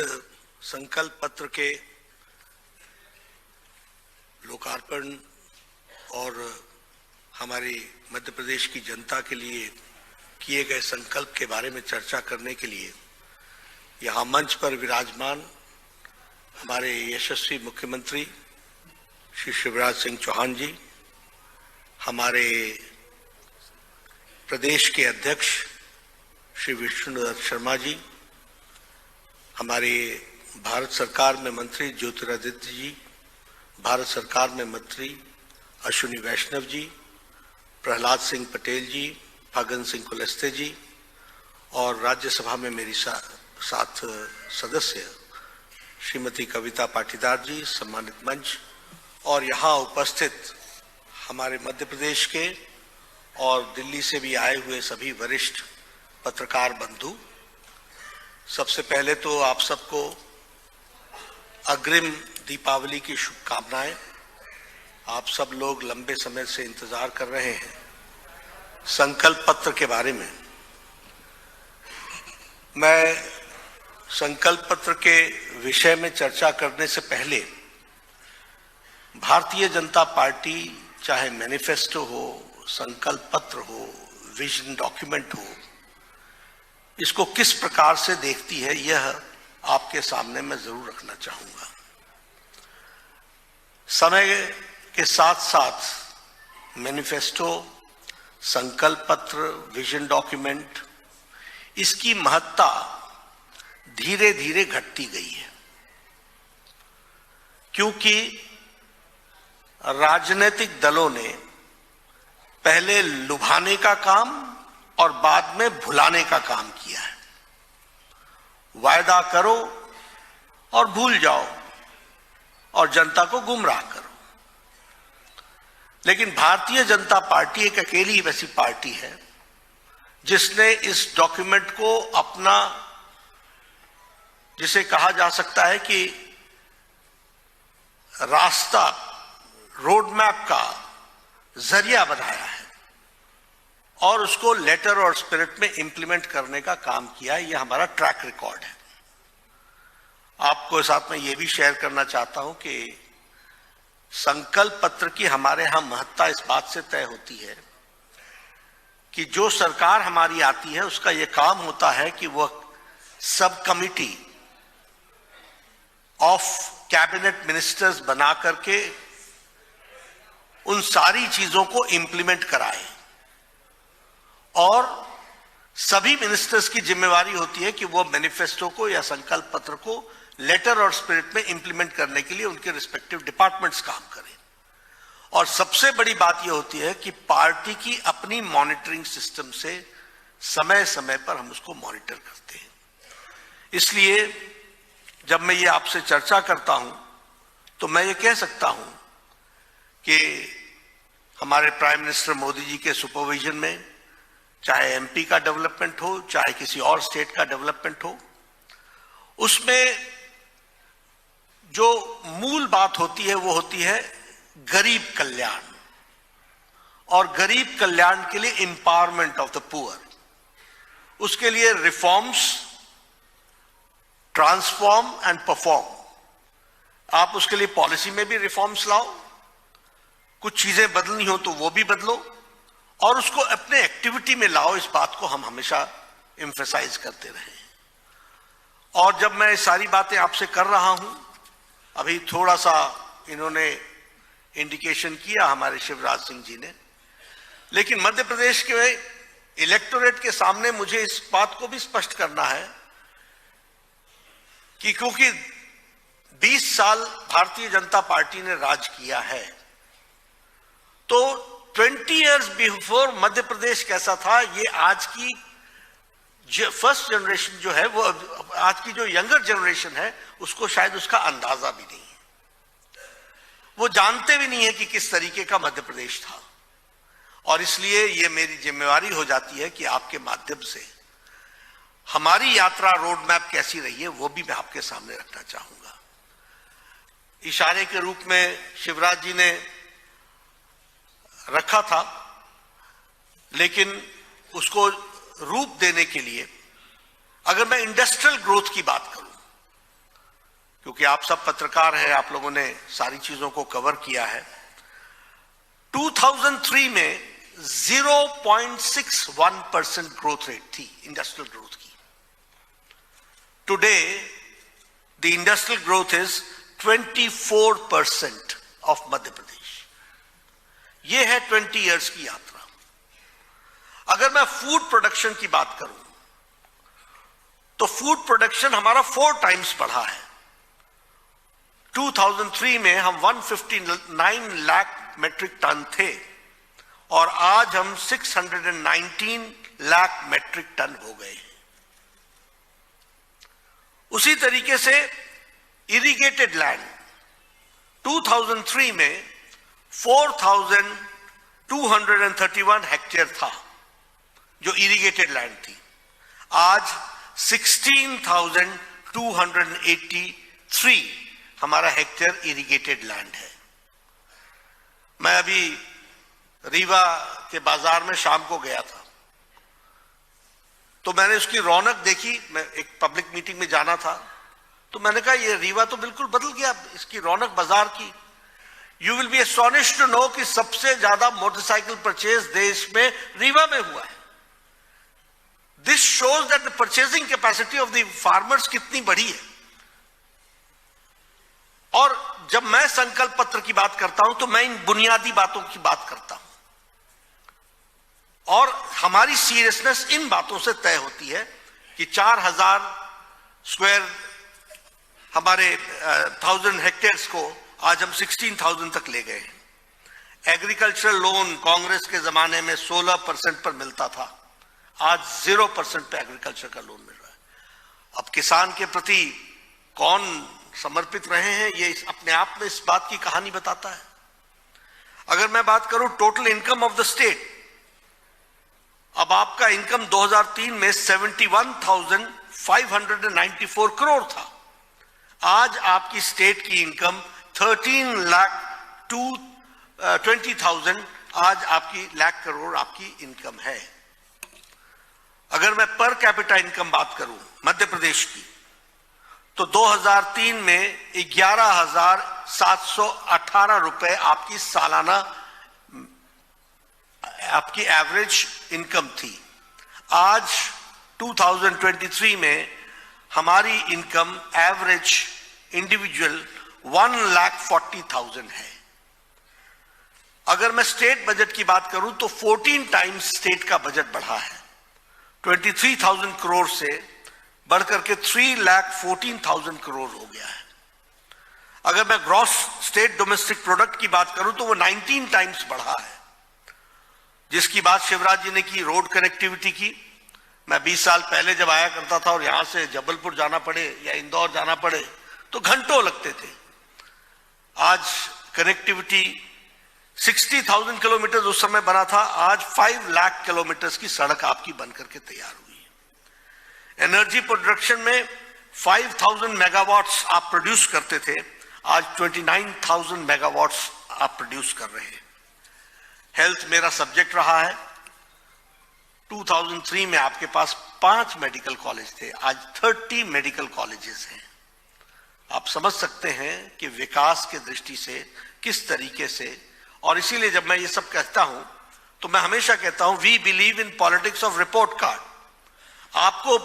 संकल्प पत्र के लोकार्पण और हमारी मध्य प्रदेश की जनता के लिए किए गए संकल्प के बारे में चर्चा करने के लिए यहाँ मंच पर विराजमान हमारे यशस्वी मुख्यमंत्री श्री शिवराज सिंह चौहान जी, हमारे प्रदेश के अध्यक्ष श्री विष्णुदत्त शर्मा जी, हमारे भारत सरकार में मंत्री ज्योतिरादित्य जी, भारत सरकार में मंत्री अश्विनी वैष्णव जी, प्रहलाद सिंह पटेल जी, फग्गन सिंह कुलस्ते जी और राज्यसभा में मेरी साथ सदस्य श्रीमती कविता पाटीदार जी, सम्मानित मंच और यहाँ उपस्थित हमारे मध्य प्रदेश के और दिल्ली से भी आए हुए सभी वरिष्ठ पत्रकार बंधु, सबसे पहले तो आप सबको अग्रिम दीपावली की शुभकामनाएं। आप सब लोग लंबे समय से इंतजार कर रहे हैं संकल्प पत्र के बारे में। मैं संकल्प पत्र के विषय में चर्चा करने से पहले भारतीय जनता पार्टी चाहे मैनिफेस्टो हो, संकल्प पत्र हो, विजन डॉक्यूमेंट हो, इसको किस प्रकार से देखती है यह आपके सामने मैं जरूर रखना चाहूंगा। समय के साथ साथ मैनिफेस्टो, संकल्प पत्र, विजन डॉक्यूमेंट, इसकी महत्ता धीरे धीरे घटती गई है, क्योंकि राजनीतिक दलों ने पहले लुभाने का काम और बाद में भुलाने का काम किया है। वायदा करो और भूल जाओ और जनता को गुमराह करो। लेकिन भारतीय जनता पार्टी एक अकेली वैसी पार्टी है जिसने इस डॉक्यूमेंट को अपना, जिसे कहा जा सकता है कि रास्ता, रोड मैप का जरिया बनाया है और उसको लेटर और स्पिरिट में इंप्लीमेंट करने का काम किया है। यह हमारा ट्रैक रिकॉर्ड है। आपको साथ में यह भी शेयर करना चाहता हूं कि संकल्प पत्र की हमारे यहां महत्ता इस बात से तय होती है कि जो सरकार हमारी आती है उसका यह काम होता है कि वह सब कमिटी ऑफ कैबिनेट मिनिस्टर्स बना करके उन सारी चीजों को इंप्लीमेंट कराए और सभी मिनिस्टर्स की जिम्मेवारी होती है कि वो मैनिफेस्टो को या संकल्प पत्र को लेटर और स्पिरिट में इंप्लीमेंट करने के लिए उनके रिस्पेक्टिव डिपार्टमेंट्स काम करें। और सबसे बड़ी बात यह होती है कि पार्टी की अपनी मॉनिटरिंग सिस्टम से समय समय पर हम उसको मॉनिटर करते हैं। इसलिए जब मैं ये आपसे चर्चा करता हूं तो मैं ये कह सकता हूं कि हमारे प्राइम मिनिस्टर मोदी जी के सुपरविजन में चाहे एमपी का डेवलपमेंट हो, चाहे किसी और स्टेट का डेवलपमेंट हो, उसमें जो मूल बात होती है वो होती है गरीब कल्याण और गरीब कल्याण के लिए एम्पावरमेंट ऑफ द पुअर। उसके लिए रिफॉर्म्स, ट्रांसफॉर्म एंड परफॉर्म। आप उसके लिए पॉलिसी में भी रिफॉर्म्स लाओ, कुछ चीजें बदलनी हो तो वो भी बदलो और उसको अपने एक्टिविटी में लाओ। इस बात को हम हमेशा एम्फेसाइज करते रहे। और जब मैं सारी बातें आपसे कर रहा हूं, अभी थोड़ा सा इन्होंने इंडिकेशन किया हमारे शिवराज सिंह जी ने, लेकिन मध्य प्रदेश के इलेक्टोरेट के सामने मुझे इस बात को भी स्पष्ट करना है कि क्योंकि 20 साल भारतीय जनता पार्टी ने राज किया है, तो 20 इयर्स बिफोर मध्य प्रदेश कैसा था, ये आज की फर्स्ट जनरेशन जो है, वो आज की जो यंगर जनरेशन है, उसको शायद उसका अंदाजा भी नहीं है। वो जानते भी नहीं है कि किस तरीके का मध्य प्रदेश था। और इसलिए ये मेरी जिम्मेवारी हो जाती है कि आपके माध्यम से हमारी यात्रा, रोड मैप कैसी रही है, वो भी मैं आपके सामने रखना चाहूंगा। इशारे के रूप में शिवराज जी ने रखा था, लेकिन उसको रूप देने के लिए अगर मैं इंडस्ट्रियल ग्रोथ की बात करूं, क्योंकि आप सब पत्रकार हैं, आप लोगों ने सारी चीजों को कवर किया है। 2003 में 0.61% ग्रोथ रेट थी इंडस्ट्रियल ग्रोथ की। Today the industrial growth is 24% of Madhya Pradesh. ये है 20 इयर्स की यात्रा। अगर मैं फूड प्रोडक्शन की बात करूं तो फूड प्रोडक्शन हमारा 4 टाइम्स बढ़ा है। 2003 में हम 159 लाख मेट्रिक टन थे और आज हम 619 लाख मेट्रिक टन हो गए हैं। उसी तरीके से इरिगेटेड लैंड 2003 में 4,231 हेक्टेयर था जो इरिगेटेड लैंड थी, आज 16,283 हमारा हेक्टेयर इरिगेटेड लैंड है। मैं अभी रीवा के बाजार में शाम को गया था तो मैंने उसकी रौनक देखी। मैं एक पब्लिक मीटिंग में जाना था तो मैंने कहा ये रीवा तो बिल्कुल बदल गया, इसकी रौनक बाजार की। You will be astonished to know कि सबसे ज्यादा मोटरसाइकिल परचेज देश में रीवा में हुआ है। This shows that the purchasing capacity of the farmers कितनी बढ़ी है। और जब मैं संकल्प पत्र की बात करता हूं तो मैं इन बुनियादी बातों की बात करता हूं और हमारी सीरियसनेस इन बातों से तय होती है कि 4,000 स्क्वायर हमारे 1,000 हेक्टेयर्स को आज हम 16,000 तक ले गए हैं। एग्रीकल्चरल लोन कांग्रेस के जमाने में 16% पर मिलता था, आज 0% पे एग्रीकल्चर का लोन मिल रहा है। अब किसान के प्रति कौन समर्पित रहे हैं ये अपने आप में इस बात की कहानी बताता है। अगर मैं बात करूं total income of the state, अब आपका इनकम 2003 में 71,594 करोड़ था, आज आपकी स्टेट की इनकम 13,20,000 आज आपकी लाख करोड़ आपकी इनकम है। अगर मैं पर कैपिटा इनकम बात करूं मध्य प्रदेश की तो 2003 में 11,718 रुपए आपकी सालाना आपकी एवरेज इनकम थी। आज 2023 में हमारी इनकम एवरेज इंडिविजुअल 1,40,000 है। अगर मैं स्टेट बजट की बात करूं तो 14 टाइम्स स्टेट का बजट बढ़ा है, 23,000 करोड़ से बढ़कर के 3,14,000 करोड़ हो गया है। अगर मैं ग्रॉस स्टेट डोमेस्टिक प्रोडक्ट की बात करूं तो वो 19 टाइम्स बढ़ा है। जिसकी बात शिवराज जी ने की, रोड कनेक्टिविटी की, मैं 20 साल पहले जब आया करता था और यहां से जबलपुर जाना पड़े या इंदौर जाना पड़े तो घंटों लगते थे। आज कनेक्टिविटी 60,000 किलोमीटर उस समय बना था, आज 5 लाख किलोमीटर की सड़क आपकी बनकर के तैयार हुई है। एनर्जी प्रोडक्शन में 5,000 मेगावाट्स आप प्रोड्यूस करते थे, आज 29,000 मेगावाट्स आप प्रोड्यूस कर रहे हैं। हेल्थ मेरा सब्जेक्ट रहा है। 2003 में आपके पास 5 मेडिकल कॉलेज थे, आज 30 मेडिकल कॉलेजेस हैं। आप समझ सकते हैं कि विकास के दृष्टि से किस तरीके से, और इसीलिए जब मैं ये सब कहता हूं तो मैं हमेशा कहता हूं we believe in politics of report card. आपको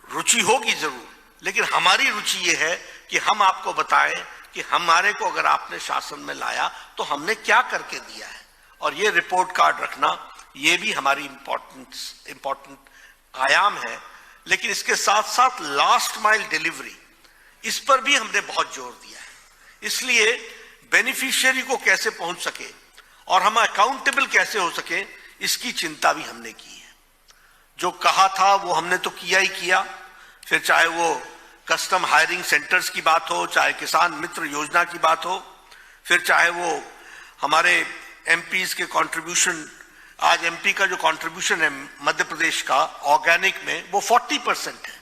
रुचि होगी जरूर, लेकिन हमारी रुचि ये है कि हम आपको बताएं कि हमारे को अगर आपने शासन में लाया तो हमने क्या करके दिया है, और ये रिपोर्ट कार्ड रखना ये भी हमारी इंपॉर्टेंट आयाम है। लेकिन इसके साथ साथ लास्ट माइल डिलीवरी, इस पर भी हमने बहुत जोर दिया है। इसलिए बेनिफिशियरी को कैसे पहुंच सके और हम अकाउंटेबल कैसे हो सके, इसकी चिंता भी हमने की है। जो कहा था वो हमने तो किया ही किया, फिर चाहे वो कस्टम हायरिंग सेंटर्स की बात हो, चाहे किसान मित्र योजना की बात हो, फिर चाहे वो हमारे एमपीज के कंट्रीब्यूशन, आज एमपी का जो कंट्रीब्यूशन है मध्य प्रदेश का ऑर्गेनिक में वो 40% है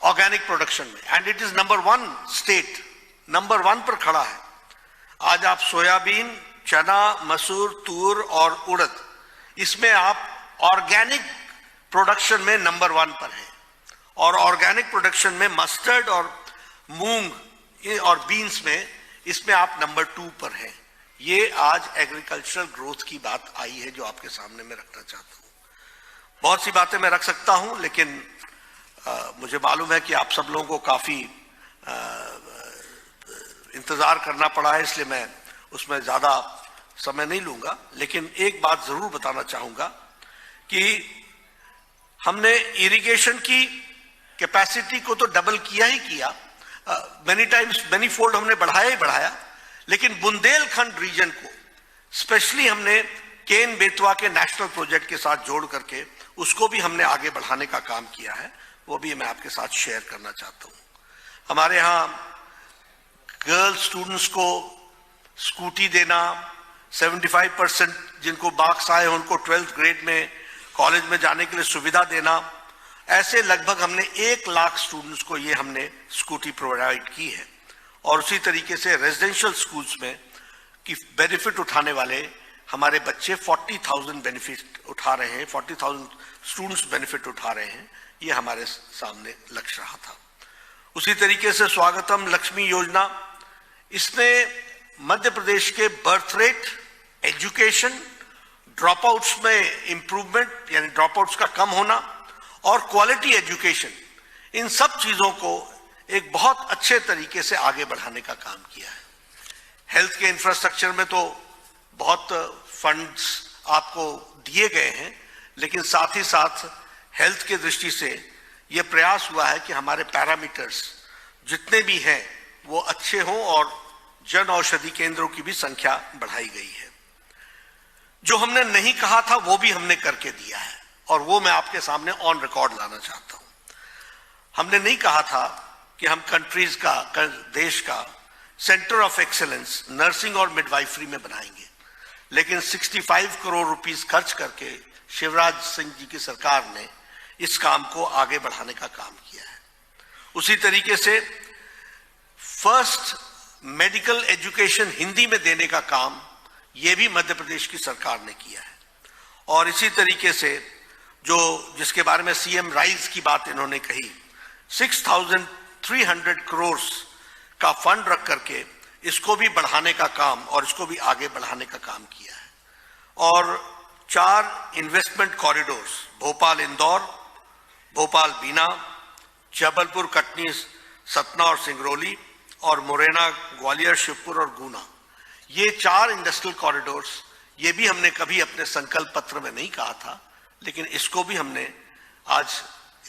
ऑर्गेनिक प्रोडक्शन में, and it is number 1 state, number 1 पर खड़ा है। आज आप सोयाबीन, चना, मसूर, तूर और उड़द, इसमें आप ऑर्गेनिक प्रोडक्शन में नंबर 1 पर है, और ऑर्गेनिक प्रोडक्शन में मस्टर्ड और मूंग और बीन्स में इसमें आप नंबर 2 पर हैं। ये आज एग्रीकल्चरल ग्रोथ की बात आई है जो आपके सामने मैं रखना चाहता हूं। बहुत सी बातें मैं रख सकता हूं, लेकिन मुझे मालूम है कि आप सब लोगों को काफी इंतजार करना पड़ा है, इसलिए मैं उसमें ज्यादा समय नहीं लूंगा। लेकिन एक बात जरूर बताना चाहूंगा कि हमने इरिगेशन की कैपेसिटी को तो डबल किया ही किया, मेनी टाइम्स मेनी फोल्ड हमने बढ़ाया ही बढ़ाया, लेकिन बुंदेलखंड रीजन को स्पेशली हमने केन बेतवा के नेशनल प्रोजेक्ट के साथ जोड़ करके उसको भी हमने आगे बढ़ाने का काम किया है। वो भी मैं आपके साथ शेयर करना चाहता हूं। हमारे यहाँ गर्ल स्टूडेंट्स को स्कूटी देना, 75% जिनको मार्क्स आए उनको 12th ग्रेड में कॉलेज में जाने के लिए सुविधा देना, ऐसे लगभग हमने 1 लाख स्टूडेंट्स को ये हमने स्कूटी प्रोवाइड की है। और उसी तरीके से रेजिडेंशियल स्कूल्स में की बेनिफिट उठाने वाले हमारे बच्चे 40,000 बेनिफिट उठा रहे हैं, 40,000 स्टूडेंट्स बेनिफिट उठा रहे हैं। ये हमारे सामने लक्ष्य रहा था। उसी तरीके से स्वागतम लक्ष्मी योजना, इसने मध्य प्रदेश के birth rate, education, drop outs में इंप्रूवमेंट यानी ड्रॉप आउट्स का कम होना और क्वालिटी एजुकेशन, इन सब चीजों को एक बहुत अच्छे तरीके से आगे बढ़ाने का काम किया है। हेल्थ के इंफ्रास्ट्रक्चर में तो बहुत फंड्स आपको दिए गए हैं, लेकिन साथ ही साथ हेल्थ के दृष्टि से यह प्रयास हुआ है कि हमारे पैरामीटर्स जितने भी हैं वो अच्छे हों और जन औषधि केंद्रों की भी संख्या बढ़ाई गई है। जो हमने नहीं कहा था वो भी हमने करके दिया है और वो मैं आपके सामने ऑन रिकॉर्ड लाना चाहता हूं। हमने नहीं कहा था कि हम कंट्रीज का, देश का सेंटर ऑफ एक्सीलेंस नर्सिंग और मिडवाइफरी में बनाएंगे, लेकिन 65 करोड़ रुपीस खर्च करके शिवराज सिंह जी की सरकार ने इस काम को आगे बढ़ाने का काम किया है। उसी तरीके से फर्स्ट मेडिकल एजुकेशन हिंदी में देने का काम यह भी मध्य प्रदेश की सरकार ने किया है। और इसी तरीके से जो जिसके बारे में सीएम राइज की बात इन्होंने कही, 6,300 करोड़ का फंड रख करके इसको भी बढ़ाने का काम और इसको भी आगे बढ़ाने का काम किया है। और 4 इन्वेस्टमेंट कॉरिडोर्स, भोपाल इंदौर, भोपाल बीना, जबलपुर कटनी सतना और सिंगरौली और मुरैना ग्वालियर शिवपुर और गुना, ये 4 इंडस्ट्रियल कॉरिडोर्स, ये भी हमने कभी अपने संकल्प पत्र में नहीं कहा था, लेकिन इसको भी हमने आज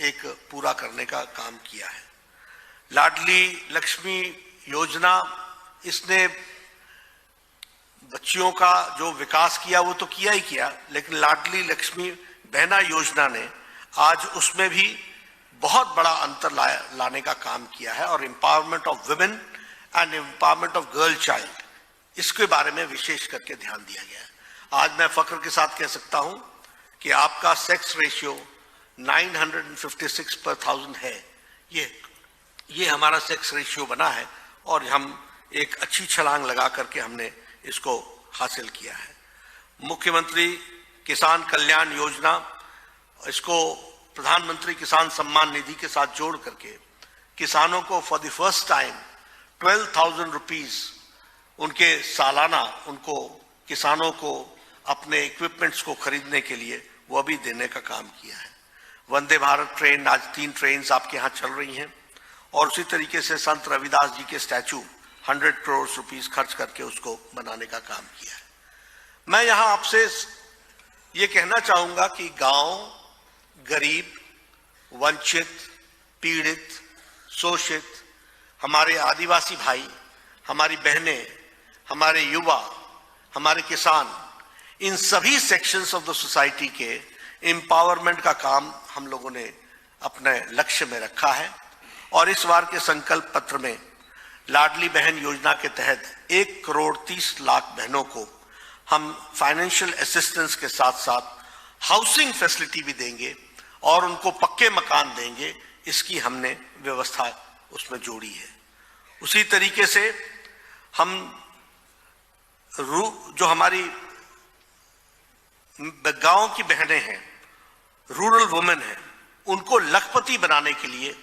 एक पूरा करने का काम किया है। लाडली लक्ष्मी योजना, इसने बच्चियों का जो विकास किया वो तो किया ही किया, लेकिन लाडली लक्ष्मी बहना योजना ने आज उसमें भी बहुत बड़ा अंतर लाने का काम किया है और empowerment of women and empowerment of girl child, इसके बारे में विशेष करके ध्यान दिया गया है। आज मैं फख्र के साथ कह सकता हूं कि आपका सेक्स रेशियो 956 पर 1000 है। ये हमारा सेक्स रेशियो बना है और हम एक अच्छी छलांग लगा करके हमने इसको हासिल किया है। मुख्यमंत्री किसान कल्याण योजना, इसको प्रधानमंत्री किसान सम्मान निधि के साथ जोड़ करके किसानों को for the first time 12,000 rupees उनके सालाना, उनको किसानों को अपने इक्विपमेंट्स को खरीदने के लिए वो भी देने का काम किया है। वंदे भारत ट्रेन, आज 3 ट्रेन आपके यहाँ चल रही हैं और उसी तरीके से संत रविदास जी के स्टैचू 100 करोड़ रुपीस खर्च करके उसको बनाने का काम किया है। मैं यहाँ आपसे ये कहना चाहूंगा कि गांव, गरीब, वंचित, पीड़ित, शोषित, हमारे आदिवासी भाई, हमारी बहनें, हमारे युवा, हमारे किसान, इन सभी सेक्शंस ऑफ द सोसाइटी के एम्पावरमेंट का काम हम लोगों ने अपने लक्ष्य में रखा है। और इस बार के संकल्प पत्र में लाडली बहन योजना के तहत 1,30,00,000 बहनों को हम फाइनेंशियल असिस्टेंस के साथ साथ हाउसिंग फैसिलिटी भी देंगे और उनको पक्के मकान देंगे, इसकी हमने व्यवस्था उसमें जोड़ी है। उसी तरीके से हम जो हमारी गांव की बहनें हैं, रूरल वुमेन हैं, उनको लखपति बनाने के लिए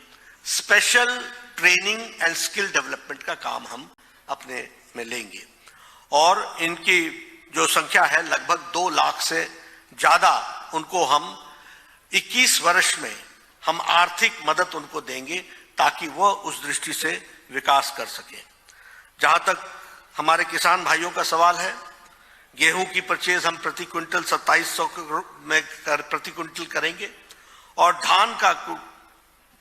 special training and skill development का काम हम अपने में लेंगे और इनकी जो संख्या है लगभग 2 लाख से ज्यादा, उनको हम 21 वर्ष में हम आर्थिक मदद उनको देंगे ताकि वह उस दृष्टि से विकास कर सके। जहां तक हमारे किसान भाइयों का सवाल है, गेहूं की परचेज हम प्रति क्विंटल 2700 में प्रति क्विंटल करेंगे और धान का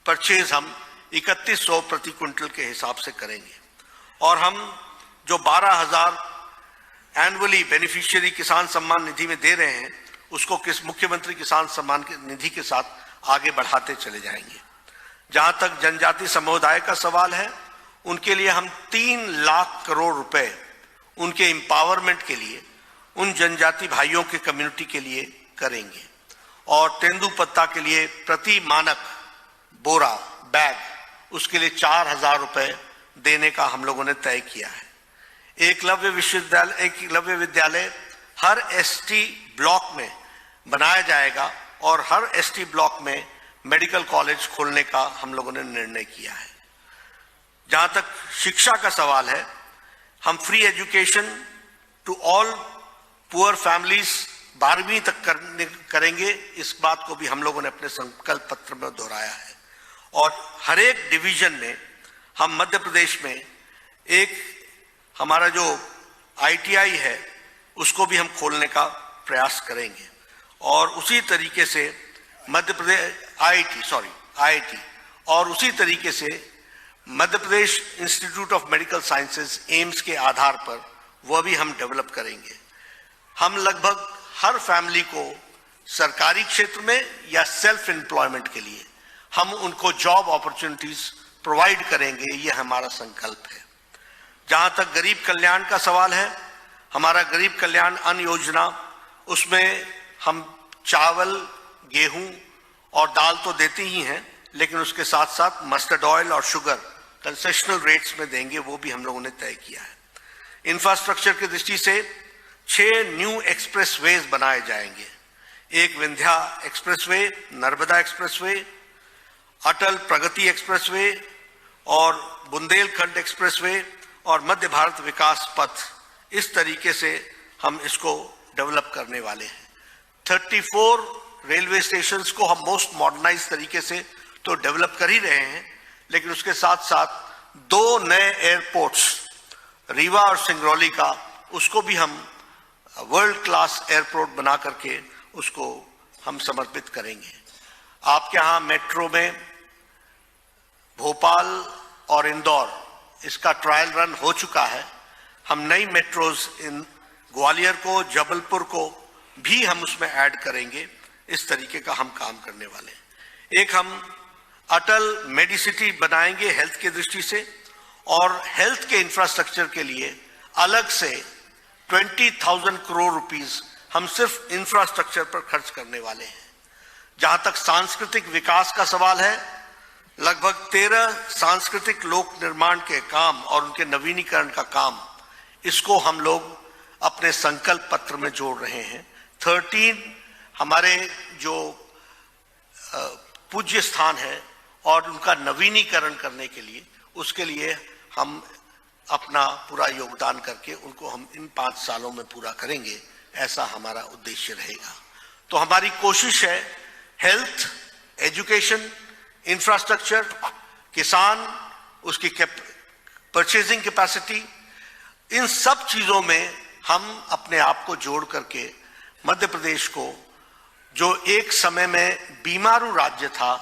परचेज हम 3100 प्रति क्विंटल के हिसाब से करेंगे। और हम जो 12,000 एनुअली बेनिफिशियरी किसान सम्मान निधि में दे रहे हैं उसको मुख्यमंत्री किसान सम्मान निधि के साथ आगे बढ़ाते चले जाएंगे। जहां तक जनजाति समुदाय का सवाल है, उनके लिए हम 3 लाख करोड़ रुपए उनके एम्पावरमेंट के लिए, उन जनजाति भाइयों के कम्युनिटी के लिए करेंगे। और तेंदुपत्ता के लिए प्रति मानक बोरा बैग उसके लिए 4,000 रुपए देने का हम लोगों ने तय किया है। एकलव्य विद्यालय हर एसटी ब्लॉक में बनाया जाएगा और हर एसटी ब्लॉक में मेडिकल कॉलेज खोलने का हम लोगों ने निर्णय किया है। जहां तक शिक्षा का सवाल है, हम free education to all poor families 12वीं तक करेंगे। इस बात को भी हम लोगों ने अपने संकल्प पत्र में दोहराया है। और हर एक डिवीजन में हम मध्य प्रदेश में एक हमारा जो ITI है उसको भी हम खोलने का प्रयास करेंगे। और उसी तरीके से मध्य प्रदेश IIT और उसी तरीके से Madhya Pradesh institute of medical sciences AIIMS के आधार पर वह भी हम डेवलप करेंगे। हम लगभग हर फैमिली को सरकारी क्षेत्र में या सेल्फ एम्प्लॉयमेंट के लिए हम उनको जॉब अपॉर्चुनिटीज प्रोवाइड करेंगे, ये हमारा संकल्प है। जहां तक गरीब कल्याण का सवाल है, हमारा गरीब कल्याण अन्न योजना, उसमें हम चावल, गेहूं और दाल तो देते ही हैं, लेकिन उसके साथ साथ मस्टर्ड ऑयल और शुगर कंसेशनल रेट्स में देंगे, वो भी हम लोगों ने तय किया है। इंफ्रास्ट्रक्चर की दृष्टि से 6 न्यू एक्सप्रेसवेज बनाए जाएंगे। एक विंध्या एक्सप्रेसवे, नर्मदा एक्सप्रेसवे, अटल प्रगति एक्सप्रेसवे और बुंदेलखंड एक्सप्रेसवे और मध्य भारत विकास पथ। इस तरीके से हम इसको डेवलप करने वाले हैं। 34 रेलवे स्टेशंस को हम मोस्ट मॉडर्नाइज तरीके से तो डेवलप कर ही रहे हैं, लेकिन उसके साथ साथ 2 नए एयरपोर्ट्स, रीवा और सिंगरौली का, उसको भी हम वर्ल्ड क्लास एयरपोर्ट बना करके उसको हम समर्पित करेंगे। आपके यहाँ मेट्रो में भोपाल और इंदौर इसका ट्रायल रन हो चुका है। हम नई मेट्रोज इन ग्वालियर को, जबलपुर को भी हम उसमें ऐड करेंगे। इस तरीके का हम काम करने वाले हैं। एक हम अटल मेडिसिटी बनाएंगे हेल्थ की दृष्टि से, और हेल्थ के इंफ्रास्ट्रक्चर के लिए अलग से 20,000 करोड़ रुपीस हम सिर्फ इंफ्रास्ट्रक्चर पर खर्च करने वाले हैं। जहां तक सांस्कृतिक विकास का सवाल है, लगभग 13 सांस्कृतिक लोक निर्माण के काम और उनके नवीनीकरण का काम, इसको हम लोग अपने संकल्प पत्र में जोड़ रहे हैं। 13 हमारे जो पूज्य स्थान है और उनका नवीनीकरण करने के लिए, उसके लिए हम अपना पूरा योगदान करके उनको हम इन 5 सालों में पूरा करेंगे, ऐसा हमारा उद्देश्य रहेगा। तो हमारी कोशिश है हेल्थ, एजुकेशन, इंफ्रास्ट्रक्चर, किसान, उसकी परचेजिंग कैपेसिटी, इन सब चीजों में हम अपने आप को जोड़ करके मध्य प्रदेश को, जो एक समय में बीमारू राज्य था,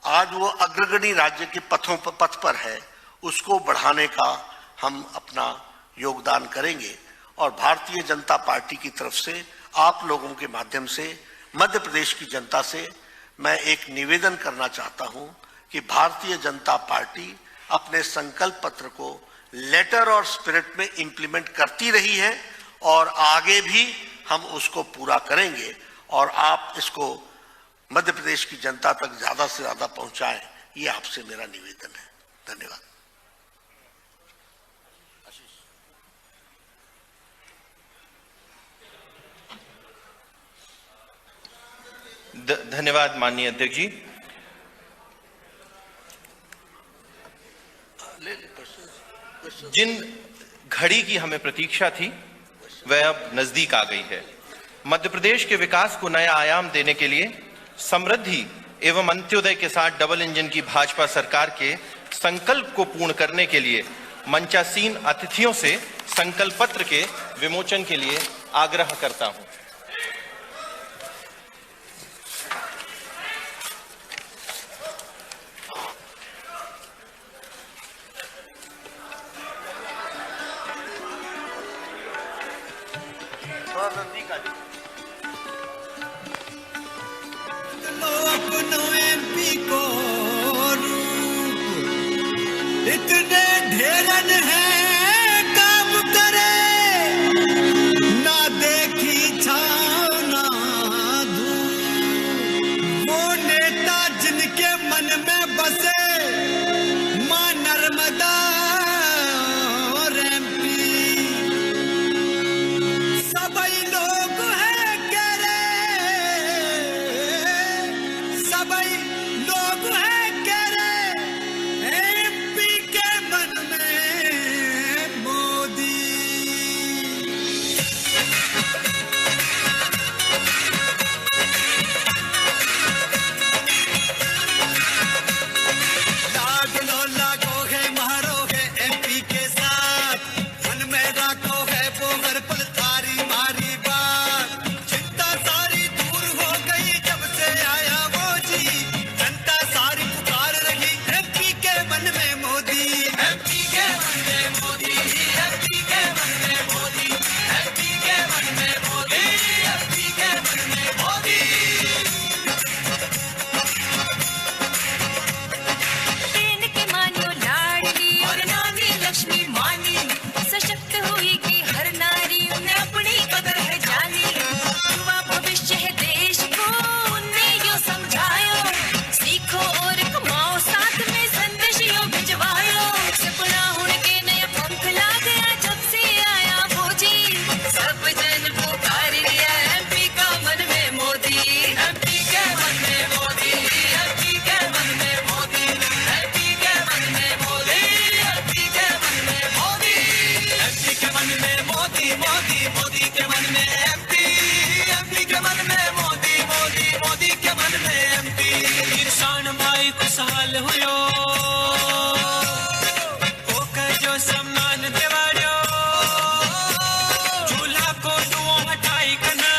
आज वो अग्रगणी राज्य के पथ पर है, उसको बढ़ाने का हम अपना योगदान करेंगे। और भारतीय जनता पार्टी की तरफ से आप लोगों के माध्यम से मध्य प्रदेश की जनता से मैं एक निवेदन करना चाहता हूं कि भारतीय जनता पार्टी अपने संकल्प पत्र को लेटर और स्पिरिट में इंप्लीमेंट करती रही है और आगे भी हम उसको पूरा करेंगे। और आप इसको मध्य प्रदेश की जनता तक ज्यादा से ज्यादा पहुंचाएं, ये आपसे मेरा निवेदन है। धन्यवाद। धन्यवाद माननीय अध्यक्ष जी। जिन घड़ी की हमें प्रतीक्षा थी वह अब नजदीक आ गई है। मध्य प्रदेश के विकास को नया आयाम देने के लिए समृद्धि एवं अंत्योदय के साथ डबल इंजन की भाजपा सरकार के संकल्प को पूर्ण करने के लिए मंचासीन अतिथियों से संकल्प पत्र के विमोचन के लिए आग्रह करता हूं। खुशहाल हुयो ओकर जो सम्मान देवाड़ियो झूला को दुओ हटाई कना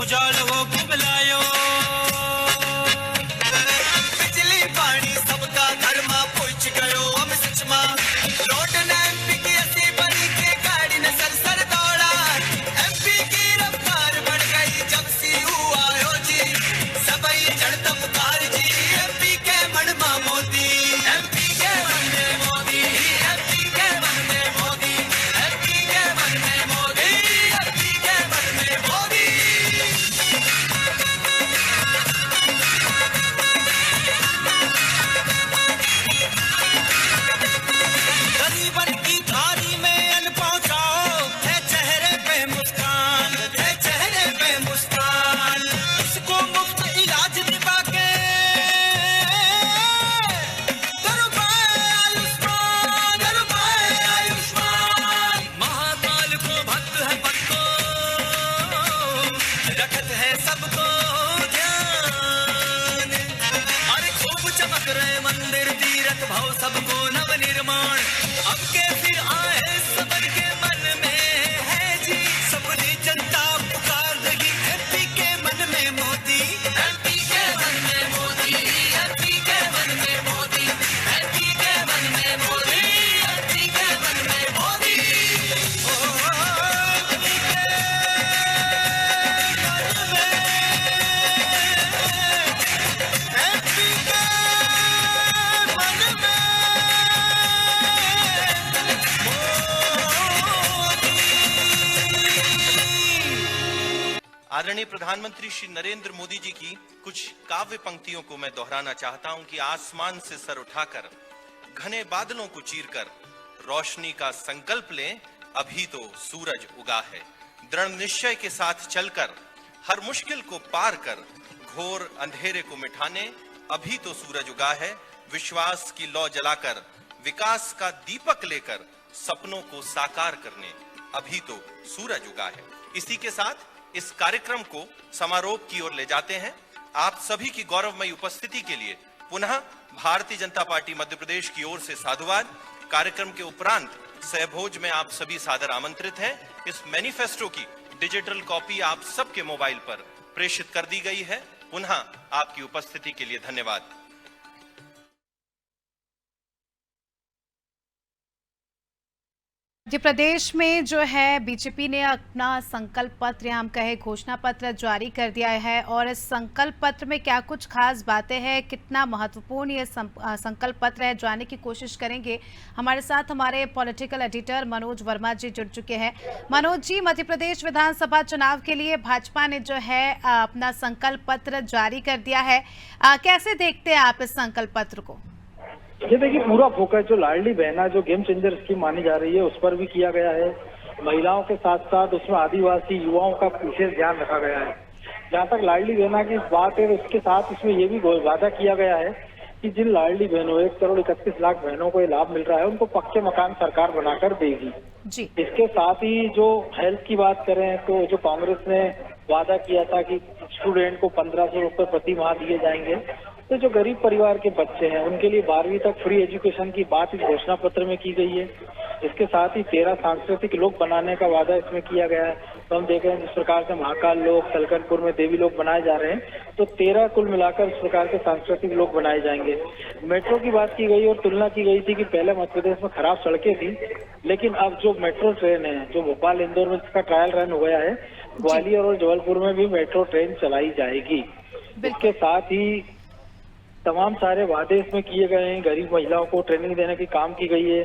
उजाड़ वो बुलायो बिजली पानी सबका घर में पहुंच गयो हम सच में रोड ने एमपी की ऐसी बनी के गाड़ी ने सर दौड़ा एमपी की रफ्तार बढ़ गई जब सी हुआ आयो जी सबई चढ़ता पुकार जी एमपी के मन में मोदी एमपी के मन में मोदी एमपी के मन में मोदी एमपी के मन में मोदी एमपी के मन में मोदी गरीबन की थाली में अन्न पहुंचाओ है चेहरे पे मुस्कान है चेहरे पे मुस्कान इसको मुफ्त इलाज दिवा के दरबार आयुष्मान महाकाल को भक्त है पक्को रखत है सबको ध्यान अरे खूब चमक रहे मंदिर तीरथ भाव सबको नव निर्माण अब के फिर आए सबन के मन में है जी सबने जनता पुकार रही एमपी के मन में मोदी एमपी के मन में मोदी एमपी के मन में मोदी एमपी के मन में मोदी एमपी के मन में मोदी ओ एमपी के मन में एमपी के मन में आदरणीय प्रधानमंत्री श्री नरेंद्र मोदी जी की कुछ काव्य पंक्तियों को मैं दोहराना चाहता हूं कि आसमान से सर उठाकर घने बादलों को चीरकर रोशनी का संकल्प लें अभी तो सूरज उगा है दृढ़ निश्चय के साथ चलकर हर मुश्किल को पार कर घोर अंधेरे को मिटाने अभी तो सूरज उगा है विश्वास की लौ जलाकर विकास का दीपक लेकर सपनों को साकार करने अभी तो सूरज उगा है। इसी के साथ इस कार्यक्रम को समारोह की ओर ले जाते हैं। आप सभी की गौरवमयी उपस्थिति के लिए पुनः भारतीय जनता पार्टी मध्य प्रदेश की ओर से साधुवाद। कार्यक्रम के उपरांत सहभोज में आप सभी सादर आमंत्रित हैं। इस मैनिफेस्टो की डिजिटल कॉपी आप सबके मोबाइल पर प्रेषित कर दी गई है। पुनः आपकी उपस्थिति के लिए धन्यवाद। जी, प्रदेश में जो है बीजेपी ने अपना संकल्प पत्र या हम कहे घोषणा पत्र जारी कर दिया है और इस संकल्प पत्र में क्या कुछ खास बातें हैं, कितना महत्वपूर्ण ये संकल्प पत्र है, जानने की कोशिश करेंगे। हमारे साथ हमारे पॉलिटिकल एडिटर मनोज वर्मा जी जुड़ चुके हैं। मनोज जी, मध्य प्रदेश विधानसभा चुनाव के लिए भाजपा ने जो है अपना संकल्प पत्र जारी कर दिया है, कैसे देखते हैं आप इस संकल्प पत्र को? ये देखिए, पूरा फोकस जो लाडली बहना जो गेम चेंजर स्कीम मानी जा रही है उस पर भी किया गया है। महिलाओं के साथ साथ उसमें आदिवासी युवाओं का विशेष ध्यान रखा गया है। जहाँ तक लाडली बहना की बात है, उसके साथ इसमें ये भी वादा किया गया है कि जिन लाडली बहनों 1,31,00,000 बहनों को ये लाभ मिल रहा है उनको पक्के मकान सरकार बनाकर देगी जी। इसके साथ ही जो हेल्थ की बात करें तो जो कांग्रेस ने वादा किया था कि स्टूडेंट को 1,500 रुपए प्रति माह दिए जाएंगे, तो जो गरीब परिवार के बच्चे हैं उनके लिए 12वीं तक फ्री एजुकेशन की बात इस घोषणा पत्र में की गई है। इसके साथ ही 13 सांस्कृतिक लोक बनाने का वादा इसमें किया गया है। तो हम देख रहे हैं जिस प्रकार से महाकाल लोक, सलकनपुर में देवी लोक बनाए जा रहे हैं, तो 13 कुल मिलाकर इस प्रकार के सांस्कृतिक लोक बनाए जाएंगे। मेट्रो की बात की गई और तुलना की गई थी कि पहले मध्य प्रदेश में खराब सड़कें थी, लेकिन अब जो मेट्रो ट्रेन है, जो भोपाल इंदौर में जिसका ट्रायल रन हो गया है, ग्वालियर और जबलपुर में भी मेट्रो ट्रेन चलाई जाएगी। इसके साथ ही तमाम सारे वादे इसमें किए गए हैं। गरीब महिलाओं को ट्रेनिंग देने की काम की गई है।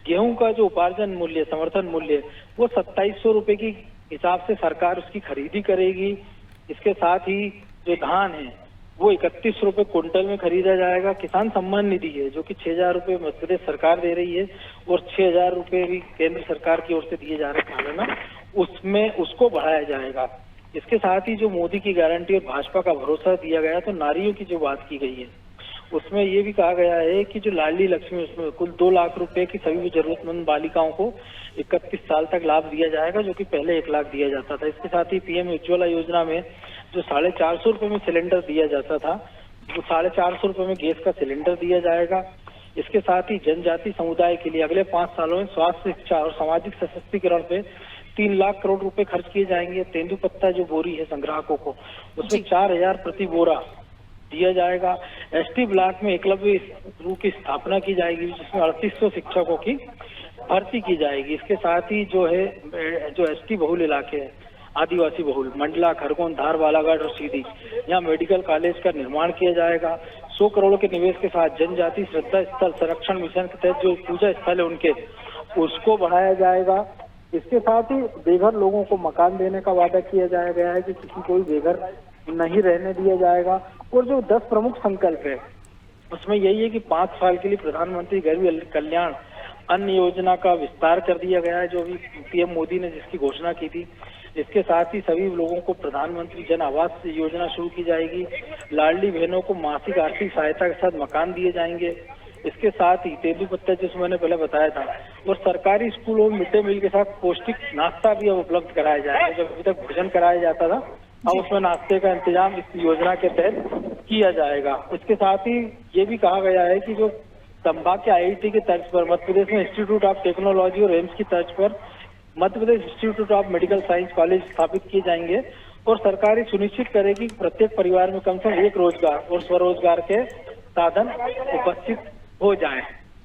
गेहूं का जो उपार्जन मूल्य, समर्थन मूल्य, वो 2700 रुपए की हिसाब से सरकार उसकी खरीदी करेगी। इसके साथ ही जो धान है वो 31 रुपए क्विंटल में खरीदा जाएगा। किसान सम्मान निधि है जो कि 6,000 रुपए मध्य प्रदेश सरकार दे रही है और 6,000 रुपए भी केंद्र सरकार की ओर से दिए जा रहे हैं ना, उसमें उसको बढ़ाया जाएगा। इसके साथ ही जो मोदी की गारंटी और भाजपा का भरोसा दिया गया, तो नारियों की जो बात की गई है उसमें ये भी कहा गया है कि जो लाडली लक्ष्मी, उसमें कुल 2 लाख रुपए की सभी जरूरतमंद बालिकाओं को 31 साल तक लाभ दिया जाएगा, जो कि पहले 1 लाख दिया जाता था। इसके साथ ही पीएम उज्ज्वला योजना में जो 450 रुपए में सिलेंडर दिया जाता था, 450 रुपए में गैस का सिलेंडर दिया जाएगा। इसके साथ ही जनजाति समुदाय के लिए अगले 5 सालों में स्वास्थ्य, शिक्षा और सामाजिक सशक्तिकरण पे 3 लाख करोड़ रुपए खर्च किए जाएंगे। तेंदुपत्ता जो बोरी है संग्राहकों को, उसमें 4000 प्रति बोरा दिया जाएगा। एसटी ब्लॉक में एकलव्य स्कूल की स्थापना की जाएगी, जिसमें 3800 शिक्षकों की भर्ती की जाएगी। इसके साथ ही जो एसटी बहुल इलाके हैं, आदिवासी बहुल, मंडला, खरगोन, धार, बालाघाट और सीधी, यहाँ मेडिकल कॉलेज का निर्माण किया जाएगा। 100 करोड़ के निवेश के साथ जनजाति श्रद्धा स्थल संरक्षण मिशन के तहत जो पूजा स्थल है उनके, उसको बढ़ाया जाएगा। इसके साथ ही बेघर लोगों को मकान देने का वादा किया जाया गया है कि किसी को भी बेघर नहीं रहने दिया जाएगा। और जो 10 प्रमुख संकल्प है उसमें यही है कि 5 साल के लिए प्रधानमंत्री गरीब कल्याण अन्न योजना का विस्तार कर दिया गया है, जो भी पीएम मोदी ने जिसकी घोषणा की थी। इसके साथ ही सभी लोगों को प्रधानमंत्री जन आवास योजना शुरू की जाएगी। लाडली बहनों को मासिक आर्थिक सहायता के साथ मकान दिए जाएंगे। इसके साथ ही तेंदुपत्ता जिस मैंने पहले बताया था, और सरकारी स्कूलों में मिड डे मील के साथ पौष्टिक नाश्ता भी अब उपलब्ध कराया जाएगा। जब अभी तक भोजन कराया जाता था, अब उसमें नाश्ते का इंतजाम इस योजना के तहत किया जाएगा। इसके साथ ही ये भी कहा गया है कि जो संभाग के IIT के तर्ज पर मध्य प्रदेश में इंस्टीट्यूट ऑफ टेक्नोलॉजी और एम्स की तर्ज पर Madhya Pradesh institute of medical science college स्थापित किए जाएंगे। और सरकार सुनिश्चित करेगी कि प्रत्येक परिवार में कम से कम एक रोजगार और स्वरोजगार के साधन उपस्थित हो जाए।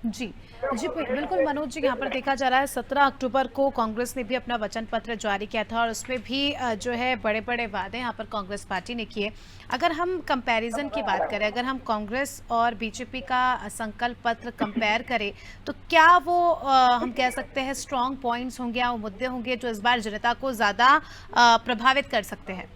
जी बिल्कुल मनोज जी, यहाँ पर देखा जा रहा है 17 अक्टूबर को कांग्रेस ने भी अपना वचन पत्र जारी किया था और उसमें भी जो है बड़े बड़े वादे यहाँ पर कांग्रेस पार्टी ने किए। अगर हम कंपैरिजन की बात करें, अगर हम कांग्रेस और बीजेपी का संकल्प पत्र कंपेयर करें, तो क्या वो हम कह सकते हैं स्ट्रॉन्ग पॉइंट्स होंगे या वो मुद्दे होंगे जो इस बार जनता को ज्यादा प्रभावित कर सकते हैं?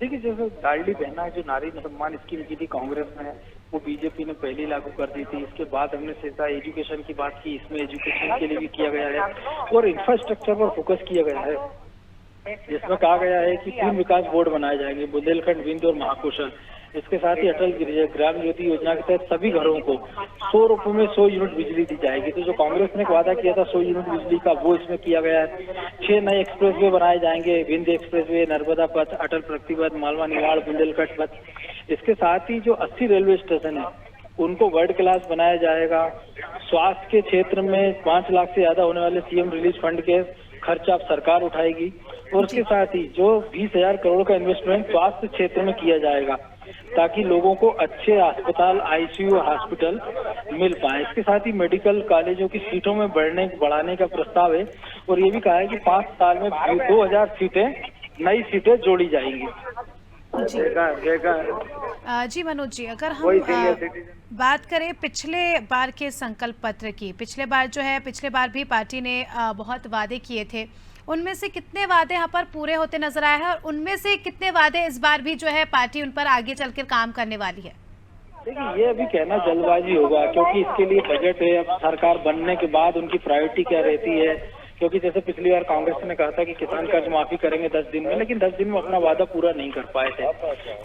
देखिए, जैसे लाडली बहना जो नारी सम्मान स्कीम की थी कांग्रेस ने, वो बीजेपी ने पहले लागू कर दी थी। इसके बाद हमने सीधा एजुकेशन की बात की, इसमें एजुकेशन के लिए भी किया गया है और इंफ्रास्ट्रक्चर पर फोकस किया गया है, जिसमें कहा गया है कि 3 विकास बोर्ड बनाए जाएंगे, बुंदेलखंड, विंध्य और महाकौशल। इसके साथ ही अटल ग्राम ज्योति योजना के तहत सभी घरों को 100 रुपए में 100 यूनिट बिजली दी जाएगी। तो जो कांग्रेस ने वादा किया था 100 यूनिट बिजली का, वो इसमें किया गया है। 6 नए एक्सप्रेसवे बनाए जाएंगे, विंध्य एक्सप्रेसवे, नर्मदा पथ, अटल प्रगति पथ, मालवा निवाड़, बुंदेलखंड पथ। इसके साथ ही जो 80 रेलवे स्टेशन है उनको वर्ल्ड क्लास बनाया जाएगा। स्वास्थ्य के क्षेत्र में 5 लाख से ज्यादा होने वाले सीएम रिलीज फंड के खर्चा अब सरकार उठाएगी। और उसके साथ ही जो 20,000 करोड़ का इन्वेस्टमेंट स्वास्थ्य क्षेत्र में किया जाएगा, ताकि लोगों को अच्छे अस्पताल, ICU हॉस्पिटल मिल पाए। इसके साथ ही मेडिकल कॉलेजों की सीटों में बढ़ाने का प्रस्ताव है और ये भी कहा है कि 5 साल में 2000 नई सीटें जोड़ी जाएंगी। जी मनोज जी, अगर हम बात करें पिछले बार के संकल्प पत्र की, पिछले बार भी पार्टी ने बहुत वादे किए थे, उनमें से कितने वादे यहाँ पर पूरे होते नजर आए हैं और उनमें से कितने वादे इस बार भी जो है पार्टी उन पर आगे चलकर काम करने वाली है? देखिए, ये अभी कहना जल्दबाजी होगा, क्योंकि इसके लिए बजट है। अब सरकार बनने के बाद उनकी प्रायोरिटी क्या रहती है, क्योंकि जैसे पिछली बार कांग्रेस ने कहा था कि किसान कर्ज माफी करेंगे 10 दिन में, लेकिन 10 दिन में अपना वादा पूरा नहीं कर पाए थे।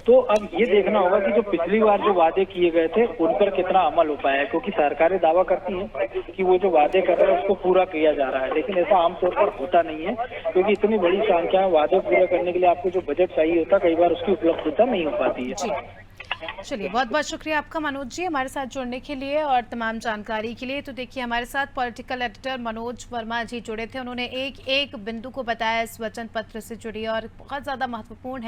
तो अब ये देखना होगा कि जो पिछली बार जो वादे किए गए थे उन पर कितना अमल हो पाया है, क्योंकि सरकारें दावा करती हैं कि वो जो वादे कर रहे हैं उसको पूरा किया जा रहा है, लेकिन ऐसा आमतौर पर होता नहीं है, क्योंकि इतनी बड़ी संख्या में वादे पूरे करने के लिए आपको जो बजट चाहिए होता है, कई बार उसकी उपलब्धता नहीं हो पाती है। चलिए, बहुत बहुत शुक्रिया आपका मनोज जी हमारे साथ जुड़ने के लिए और तमाम जानकारी के लिए। तो देखिए, हमारे साथ पॉलिटिकल एडिटर मनोज वर्मा जी जुड़े थे, उन्होंने एक एक बिंदु को बताया इस वचन पत्र से जुड़ी और बहुत ज़्यादा महत्वपूर्ण है।